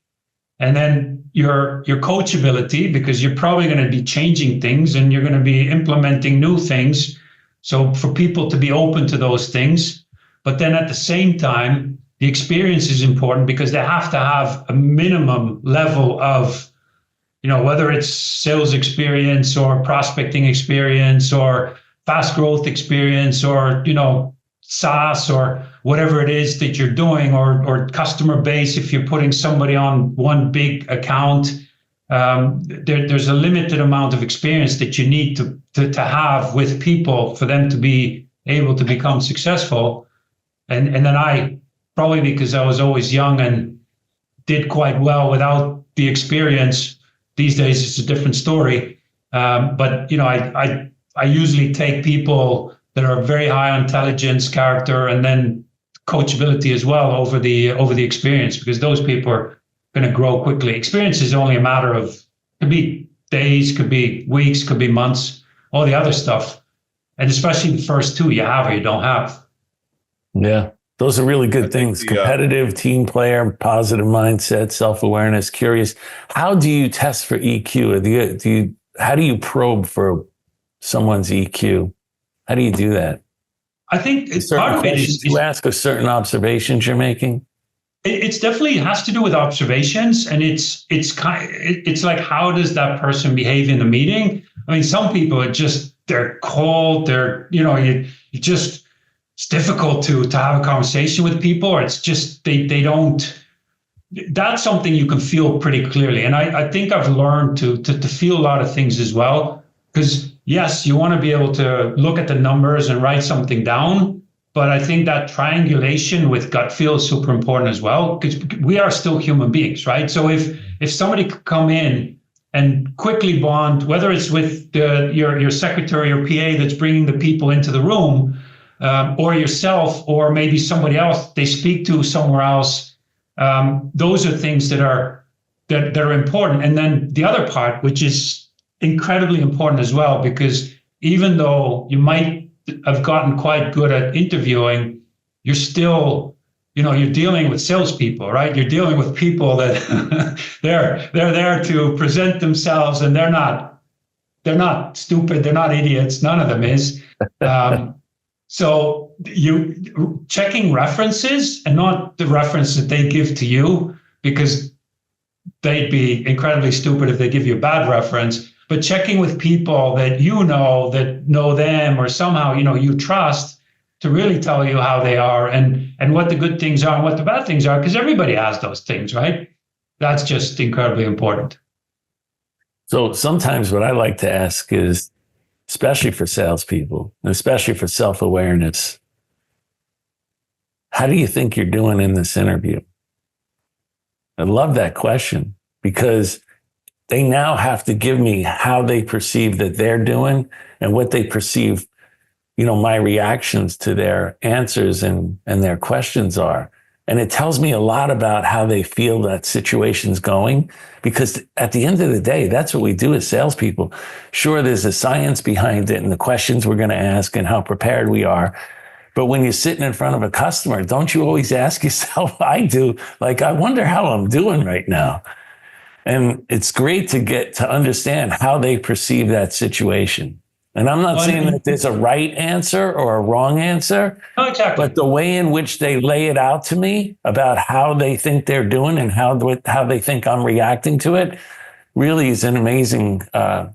And then your coachability, because you're probably going to be changing things and you're going to be implementing new things. So for people to be open to those things, but then at the same time, the experience is important because they have to have a minimum level of, whether it's sales experience or prospecting experience or fast growth experience or, SaaS or whatever it is that you're doing, or customer base. If you're putting somebody on one big account, there's a limited amount of experience that you need to have with people for them to be able to become successful. And then I, probably because I was always young and did quite well without the experience. These days it's a different story. But I usually take people that are very high on intelligence, character, and then coachability as well over the experience, because those people are going to grow quickly. Experience is only a matter of, could be days, could be weeks, could be months, all the other stuff. And especially the first two, you have or you don't have. Yeah. Those are really good things. Competitive, team player, positive mindset, self-awareness, curious. How do you test for EQ? How do you probe for someone's EQ? How do you do that? I think part of it is you ask a certain observations you're making. It's definitely has to do with observations, and it's like, how does that person behave in the meeting? Some people are just, they're cold. They're it's difficult to have a conversation with people, or it's just they don't. That's something you can feel pretty clearly, and I think I've learned to feel a lot of things as well. Because yes, you want to be able to look at the numbers and write something down, But I think that triangulation with gut feel is super important as well, because we are still human beings, right? So if somebody could come in and quickly bond, whether it's with your secretary or PA that's bringing the people into the room, or yourself, or maybe somebody else they speak to somewhere else, those are things that are important. And then the other part, which is incredibly important as well, because even though you might have gotten quite good at interviewing, you're still, you're dealing with salespeople, right? You're dealing with people that they're there to present themselves, and they're not stupid, they're not idiots. None of them is. So you checking references, and not the reference that they give to you, because they'd be incredibly stupid if they give you a bad reference, but checking with people that that know them, or somehow, you trust, to really tell you how they are and what the good things are and what the bad things are, because everybody has those things, right? That's just incredibly important. So sometimes what I like to ask is, especially for salespeople, and especially for self-awareness, how do you think you're doing in this interview? I love that question, because they now have to give me how they perceive that they're doing and what they perceive, my reactions to their answers and their questions are. And it tells me a lot about how they feel that situation's going, because at the end of the day, that's what we do as salespeople. Sure, there's a science behind it and the questions we're going to ask and how prepared we are. But when you're sitting in front of a customer, don't you always ask yourself, I do, I wonder how I'm doing right now. And it's great to get to understand how they perceive that situation. And I'm not saying that there's a right answer or a wrong answer, exactly. But the way in which they lay it out to me about how they think they're doing and how they think I'm reacting to it really is an amazing,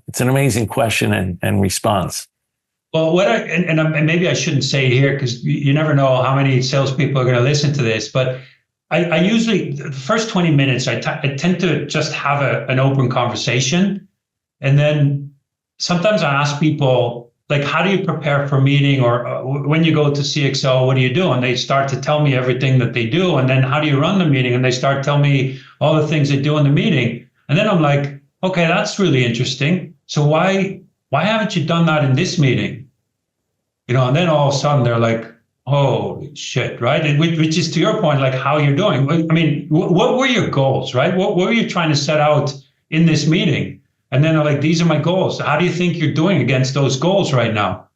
it's an amazing question and response. Well, and maybe I shouldn't say it here, because you never know how many salespeople are going to listen to this, but I usually, the first 20 minutes, I tend to just have an open conversation. And then sometimes I ask people, how do you prepare for a meeting? Or when you go to CXO, what do you do? And they start to tell me everything that they do. And then how do you run the meeting? And they start telling me all the things they do in the meeting. And then I'm like, okay, that's really interesting. So why haven't you done that in this meeting? And then all of a sudden they're like, holy shit, right? Which is, to your point, how you're doing. I mean, what were your goals, right? What were you trying to set out in this meeting? And then they're like, these are my goals. How do you think you're doing against those goals right now?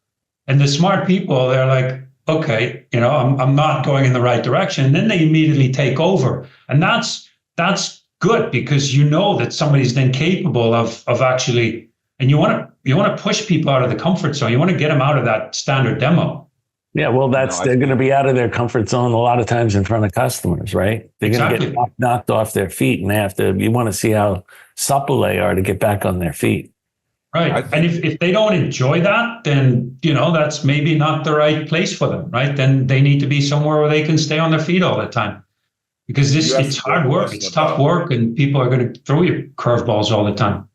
And the smart people, they're like, okay, I'm not going in the right direction. And then they immediately take over. And that's good, because that somebody's then capable of actually, and you want to push people out of the comfort zone. You want to get them out of that standard demo. Yeah, well, they're going to be out of their comfort zone a lot of times in front of customers, right? They're going to get knocked off their feet, and you want to see how supple they are to get back on their feet. Right. And if they don't enjoy that, then, that's maybe not the right place for them, right? Then they need to be somewhere where they can stay on their feet all the time. Because it's hard work, it's tough work, and people are going to throw you curveballs all the time.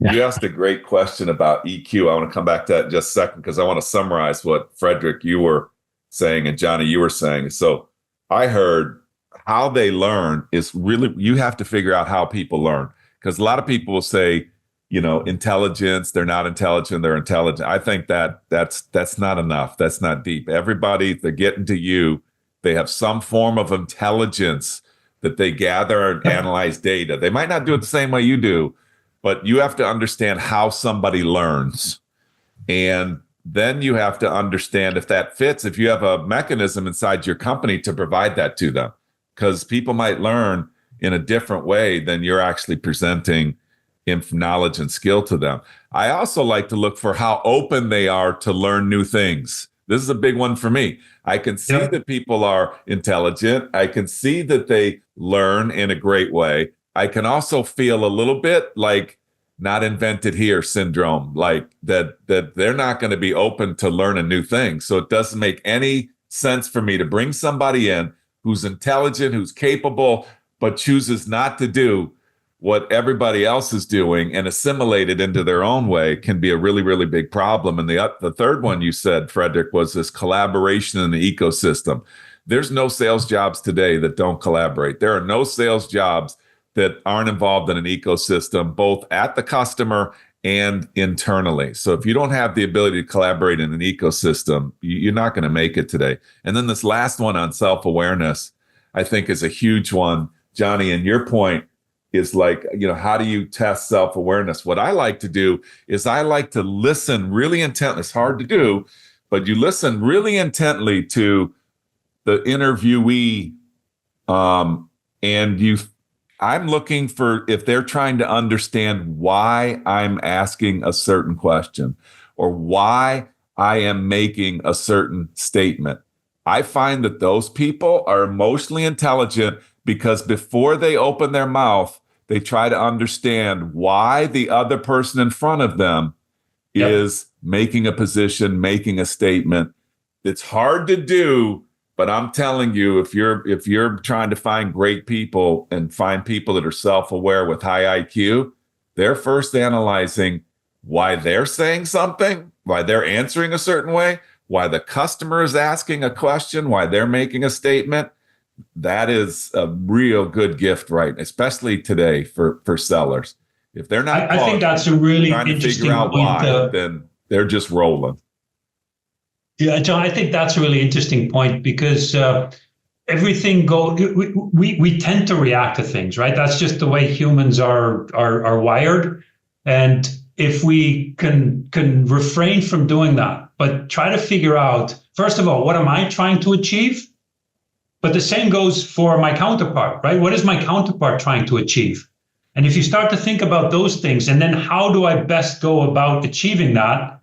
You asked a great question about EQ. I want to come back to that in just a second, because I want to summarize what Frederik, you were saying, and Johnny, you were saying. So I heard how they learn is really, you have to figure out how people learn, because a lot of people will say, intelligence, they're not intelligent, they're intelligent. I think that's not enough. That's not deep. Everybody, they're getting to you, they have some form of intelligence that they gather and analyze data. They might not do it the same way you do, but you have to understand how somebody learns. And then you have to understand if that fits, if you have a mechanism inside your company to provide that to them, because people might learn in a different way than you're actually presenting knowledge and skill to them. I also like to look for how open they are to learn new things. This is a big one for me. I can see that people are intelligent. I can see that they learn in a great way. I can also feel a little bit like not invented here syndrome, like that they're not going to be open to learning new things. So it doesn't make any sense for me to bring somebody in who's intelligent, who's capable, but chooses not to do what everybody else is doing and assimilate it into their own way can be a really, really big problem. And the third one you said, Frederik, was this collaboration in the ecosystem. There's no sales jobs today that don't collaborate. There are no sales jobs that aren't involved in an ecosystem, both at the customer and internally. So if you don't have the ability to collaborate in an ecosystem, you're not going to make it today. And then this last one on self-awareness, I think is a huge one, Johnny. And your point is like, how do you test self-awareness? What I like to do is I like to listen really intently. It's hard to do, but you listen really intently to the interviewee, and I'm looking for if they're trying to understand why I'm asking a certain question or why I am making a certain statement. I find that those people are emotionally intelligent because before they open their mouth, they try to understand why the other person in front of them is making a position, making a statement. It's hard to do, but I'm telling you, if you're trying to find great people and find people that are self-aware with high IQ, they're first analyzing why they're saying something, why they're answering a certain way, why the customer is asking a question, why they're making a statement. That is a real good gift, right? Especially today for sellers. If they're not, I think that's a really trying to interesting figure out point. Why, then they're just rolling. Yeah, John, I think that's a really interesting point because everything we tend to react to things, right? That's just the way humans are wired. And if we can refrain from doing that, but try to figure out, first of all, what am I trying to achieve? But the same goes for my counterpart, right? What is my counterpart trying to achieve? And if you start to think about those things, and then how do I best go about achieving that?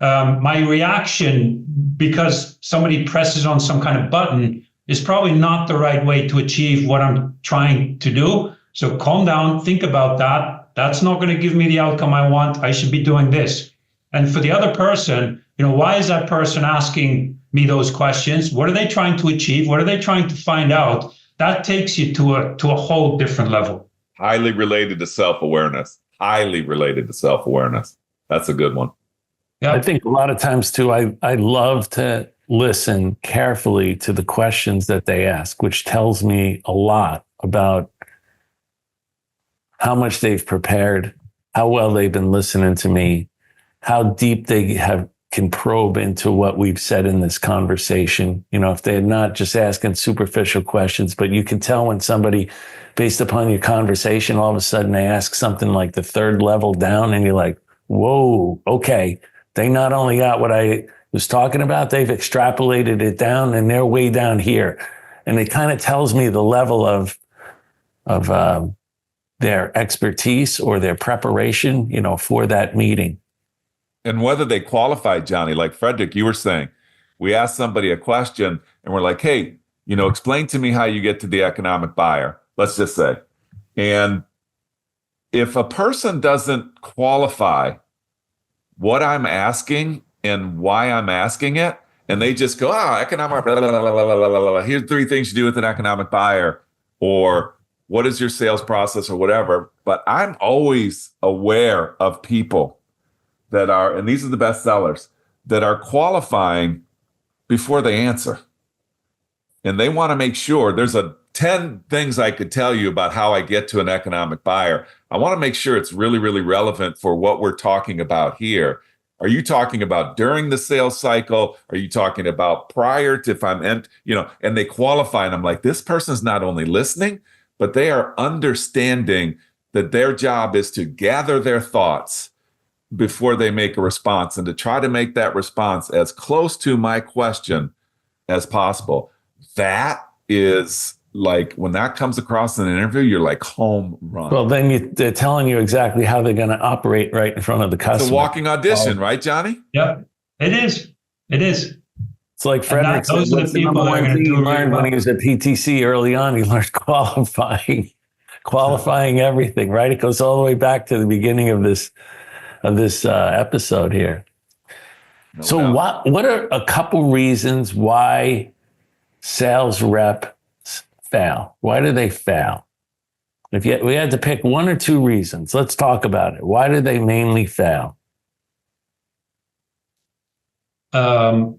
My reaction, because somebody presses on some kind of button, is probably not the right way to achieve what I'm trying to do. So calm down, think about that. That's not going to give me the outcome I want. I should be doing this. And for the other person, why is that person asking me those questions? What are they trying to achieve? What are they trying to find out? That takes you to a whole different level. Highly related to self-awareness. Highly related to self-awareness. That's a good one. Yeah. I think a lot of times too, I love to listen carefully to the questions that they ask, which tells me a lot about how much they've prepared, how well they've been listening to me, how deep they can probe into what we've said in this conversation. If they're not just asking superficial questions, but you can tell when somebody, based upon your conversation, all of a sudden they ask something like the third level down and you're like, whoa, okay. They not only got what I was talking about, they've extrapolated it down and they're way down here. And it kind of tells me the level of their expertise or their preparation, for that meeting. And whether they qualify, Johnny, like Frederik, you were saying, we ask somebody a question and we're like, hey, explain to me how you get to the economic buyer, let's just say. And if a person doesn't qualify what I'm asking and why I'm asking it, and they just go, economic, blah, blah, blah, blah, blah, blah, blah. Here's 3 things you do with an economic buyer, or what is your sales process or whatever. But I'm always aware of people that are, and these are the best sellers, that are qualifying before they answer. And they want to make sure there's 10 things I could tell you about how I get to an economic buyer. I want to make sure it's really, really relevant for what we're talking about here. Are you talking about during the sales cycle? Are you talking about prior to if I'm, and they qualify and I'm like, this person's not only listening, but they are understanding that their job is to gather their thoughts before they make a response and to try to make that response as close to my question as possible. That is like, when that comes across in an interview, you're like home run. Well, then they're telling you exactly how they're going to operate right in front of the customer. It's a walking audition, right, Johnny? Yep, it is. It is. It's like Frederik said, those are the people that are going to do learned when he was at PTC early on. He learned qualifying everything, right? It goes all the way back to the beginning of this episode here. No so doubt. what are a couple reasons why sales reps fail? Why do they fail? We had to pick one or two reasons, let's talk about it. Why did they mainly fail? So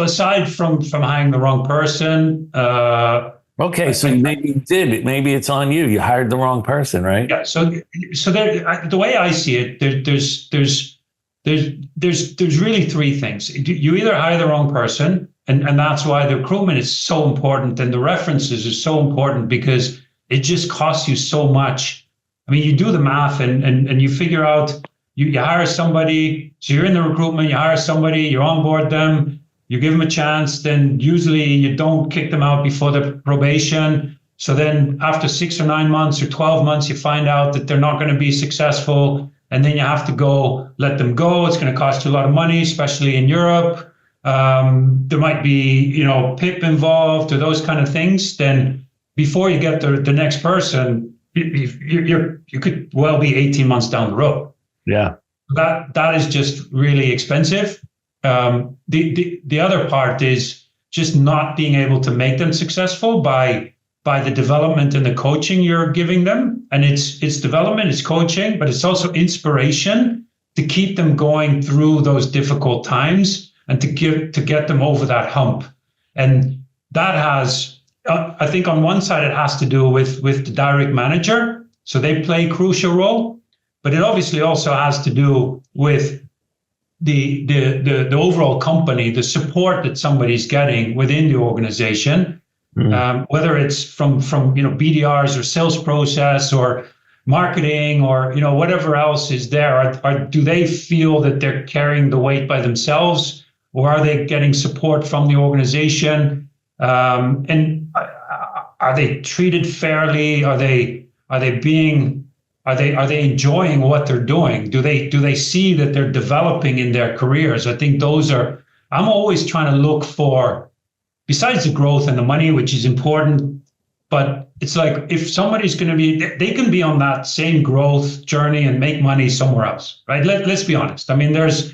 aside from hiring the wrong person, okay, so maybe you did it. Maybe it's on you. You hired the wrong person, right? Yeah. So there, the way I see it, there's really three things. You either hire the wrong person, and that's why the recruitment is so important, and the references is so important, because it just costs you so much. I mean, you do the math and you figure out, you hire somebody, so you're in the recruitment, you hire somebody, you onboard them, you give them a chance, then usually you don't kick them out before the probation. So then after 6 or 9 months or 12 months, you find out that they're not going to be successful. And then you have to go let them go. It's going to cost you a lot of money, especially in Europe. There might be, PIP involved or those kind of things. Then before you get the next person, you could well be 18 months down the road. Yeah. That is just really expensive. The other part is just not being able to make them successful by the development and the coaching you're giving them. And it's development, it's coaching, but it's also inspiration to keep them going through those difficult times and to get them over that hump. And that has, I think on one side, it has to do with the direct manager. So they play a crucial role, but it obviously also has to do with the overall company, the support that somebody's getting within the organization, whether it's from BDRs or sales process or marketing or whatever else is there. Do they feel that they're carrying the weight by themselves, or are they getting support from the organization? And are they treated fairly? Are they enjoying what they're doing? Do they see that they're developing in their careers? I think I'm always trying to look for, besides the growth and the money, which is important, but it's like, if somebody's going to they can be on that same growth journey and make money somewhere else, right? Let's be honest. I mean, there's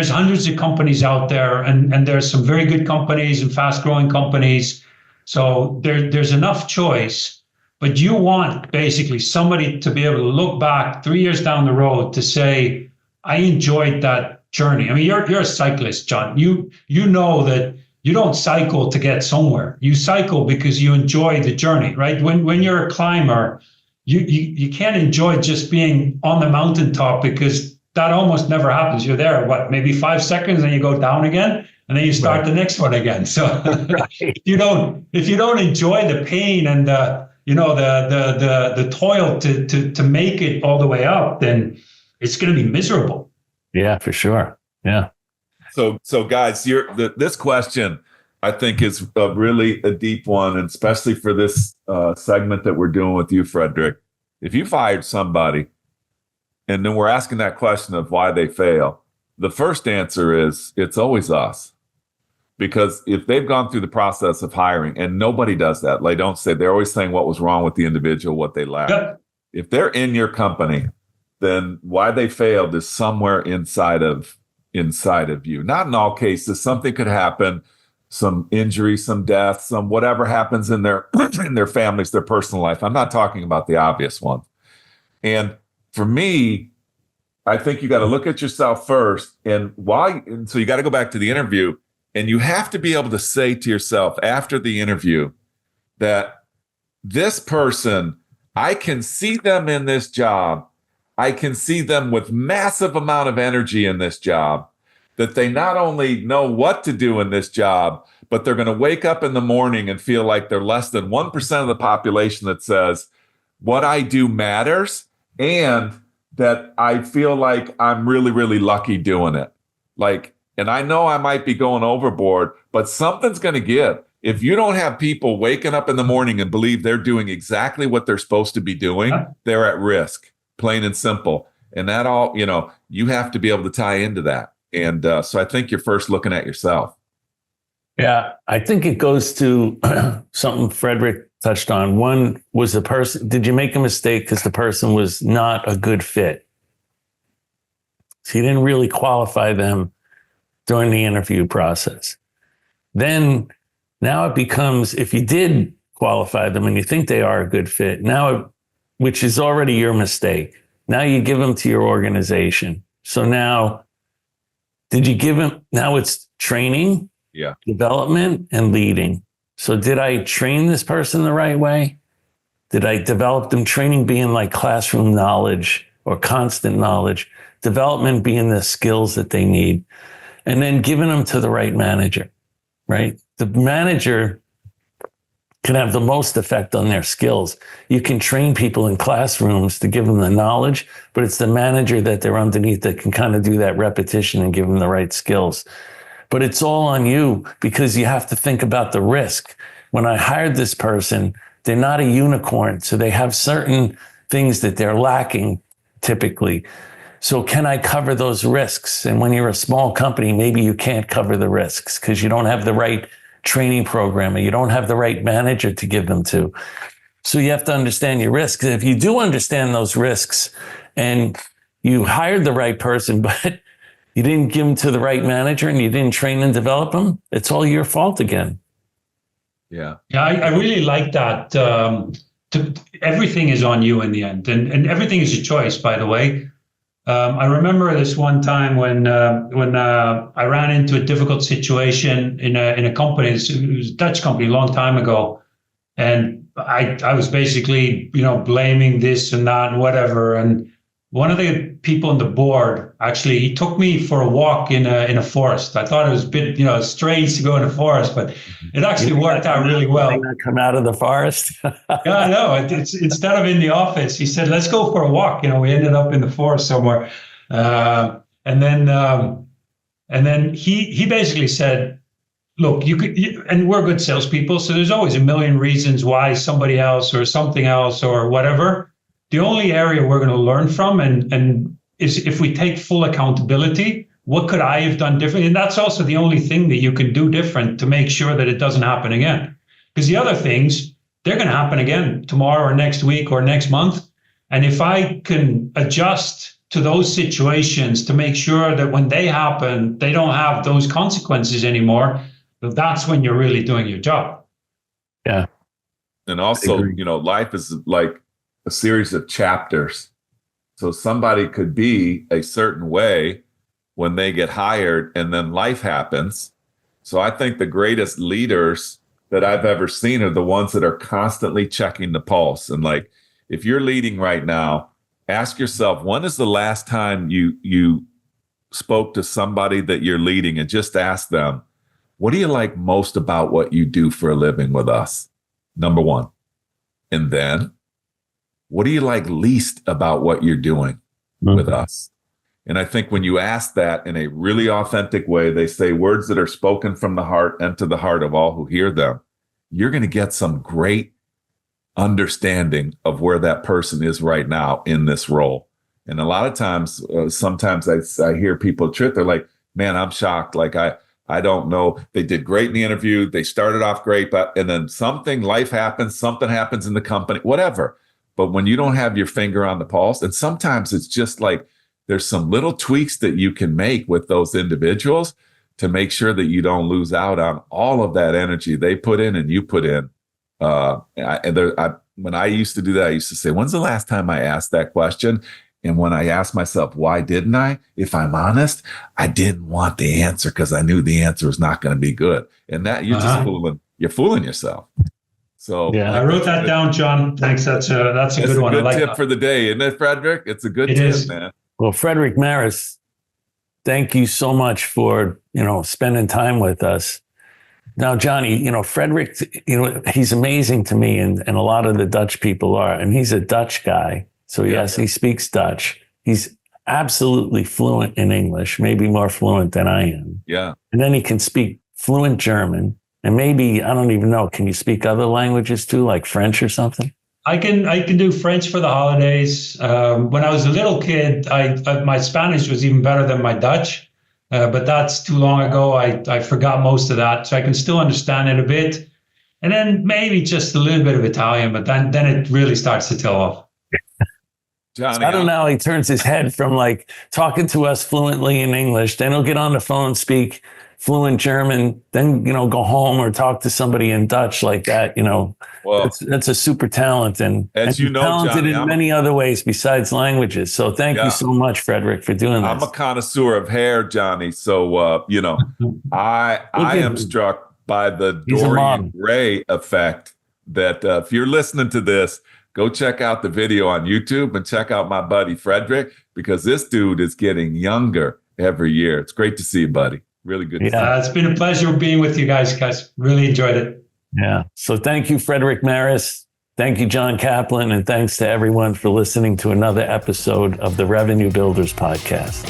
hundreds of companies out there, and there's some very good companies and fast growing companies. So there's enough choice. But you want basically somebody to be able to look back 3 years down the road to say, I enjoyed that journey. I mean, you're a cyclist, John. You know that you don't cycle to get somewhere. You cycle because you enjoy the journey, right? When you're a climber, you can't enjoy just being on the mountaintop, because that almost never happens. You're there, maybe 5 seconds, and you go down again, and then you start the next one again. So if you don't enjoy the pain and the toil to make it all the way up, then it's going to be miserable. Yeah, for sure. Yeah. So guys, this question, I think, is really a deep one, and especially for this segment that we're doing with you, Frederik. If you've hired somebody, and then we're asking that question of why they fail, the first answer is it's always us. Because if they've gone through the process of hiring, and nobody does that, they're always saying what was wrong with the individual, what they lack. Yep. If they're in your company, then why they failed is somewhere inside of you. Not in all cases. Something could happen, some injury, some death, some whatever happens in their in their families, their personal life. I'm not talking about the obvious one. And for me, I think you got to look at yourself first, and so you got to go back to the interview. And you have to be able to say to yourself after the interview that this person, I can see them in this job. I can see them with massive amount of energy in this job, that they not only know what to do in this job, but they're going to wake up in the morning and feel like they're less than 1% of the population that says, what I do matters, and that I feel like I'm really, really lucky doing it. And I know I might be going overboard, but something's going to give. If you don't have people waking up in the morning and believe they're doing exactly what they're supposed to be doing, they're at risk, plain and simple. And that all, you have to be able to tie into that. And so I think you're first looking at yourself. Yeah, I think it goes to something Frederik touched on. One was the person. Did you make a mistake because the person was not a good fit? So you didn't really qualify them during the interview process. Then now it becomes, if you did qualify them and you think they are a good fit. Now, which is already your mistake. Now you give them to your organization. So now, did you give them? Now it's training, development, and leading. So did I train this person the right way? Did I develop them? Training being like classroom knowledge or constant knowledge, development being the skills that they need, and then giving them to the right manager, right? The manager can have the most effect on their skills. You can train people in classrooms to give them the knowledge, but it's the manager that they're underneath that can kind of do that repetition and give them the right skills. But it's all on you because you have to think about the risk. When I hired this person, they're not a unicorn, so they have certain things that they're lacking typically. So can I cover those risks? And when you're a small company, maybe you can't cover the risks because you don't have the right training program or you don't have the right manager to give them to. So you have to understand your risks. If you do understand those risks and you hired the right person, but you didn't give them to the right manager and you didn't train and develop them, it's all your fault again. Yeah, I really like that. Everything is on you in the end, and everything is your choice, by the way. I remember this one time when I ran into a difficult situation in a company. It was a Dutch company a long time ago, and I was basically blaming this and that and whatever. And one of the people on the board actually he took me for a walk in a forest. I thought it was a bit strange to go in a forest, but it actually worked out really well. Come out of the forest. Yeah, I know. It's instead of in the office, he said, "Let's go for a walk." We ended up in the forest somewhere, and then he basically said, "Look, and we're good salespeople, so there's always a million reasons why somebody else or something else or whatever. The only area we're going to learn from and is if we take full accountability. What could I have done differently? And that's also the only thing that you can do different to make sure that it doesn't happen again. Because the other things, they're going to happen again tomorrow or next week or next month. And if I can adjust to those situations to make sure that when they happen, they don't have those consequences anymore, that's when you're really doing your job." Yeah. And also, life is like a series of chapters. So somebody could be a certain way when they get hired and then life happens. So I think the greatest leaders that I've ever seen are the ones that are constantly checking the pulse. And like, if you're leading right now, ask yourself, when is the last time you spoke to somebody that you're leading and just ask them, what do you like most about what you do for a living with us? Number one. And then, what do you like least about what you're doing with us? And I think when you ask that in a really authentic way, they say words that are spoken from the heart and to the heart of all who hear them, you're going to get some great understanding of where that person is right now in this role. And a lot of times, sometimes I hear people trip. They're like, "Man, I'm shocked. Like, I don't know. They did great in the interview. They started off great, and then life happens, something happens in the company, whatever." But when you don't have your finger on the pulse, and sometimes it's just like there's some little tweaks that you can make with those individuals to make sure that you don't lose out on all of that energy they put in and you put in. When I used to do that, I used to say, "When's the last time I asked that question?" And when I asked myself, why didn't I? If I'm honest, I didn't want the answer because I knew the answer was not going to be good. And that you're just fooling yourself. So yeah, I wrote that down, John. Thanks. That's a good one. It's a good I like tip that. for the day, isn't it, Frederik? It's a good tip, man. Well, Frederik Maris, thank you so much for, spending time with us. Now, Johnny, Frederik, he's amazing to me, and a lot of the Dutch people are, and he's a Dutch guy. So yes, he speaks Dutch. He's absolutely fluent in English, maybe more fluent than I am. Yeah. And then he can speak fluent German. And maybe, I don't even know, can you speak other languages too, like French or something? I can do French for the holidays. When I was a little kid, my Spanish was even better than my Dutch, but that's too long ago. I forgot most of that, so I can still understand it a bit. And then maybe just a little bit of Italian, but then it really starts to tail off. Johnny, so I don't know how he turns his head from like talking to us fluently in English, then he'll get on the phone and speak fluent German, then, go home or talk to somebody in Dutch like that, Well, that's a super talent. And as you know, talented Johnny, in many other ways besides languages. So thank you so much, Frederik, for doing this. I'm a connoisseur of hair, Johnny. So, I am struck by the Dorian Gray effect that if you're listening to this, go check out the video on YouTube and check out my buddy Frederik, because this dude is getting younger every year. It's great to see you, buddy. Really good. It's been a pleasure being with you guys. Really enjoyed it. Yeah. So thank you, Frederik Maris. Thank you, John Kaplan. And thanks to everyone for listening to another episode of the Revenue Builders Podcast.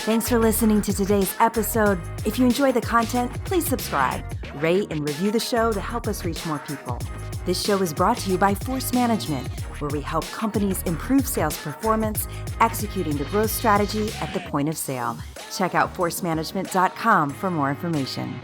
Thanks for listening to today's episode. If you enjoy the content, please subscribe, rate, and review the show to help us reach more people. This show is brought to you by Force Management, where we help companies improve sales performance, executing the growth strategy at the point of sale. Check out forcemanagement.com for more information.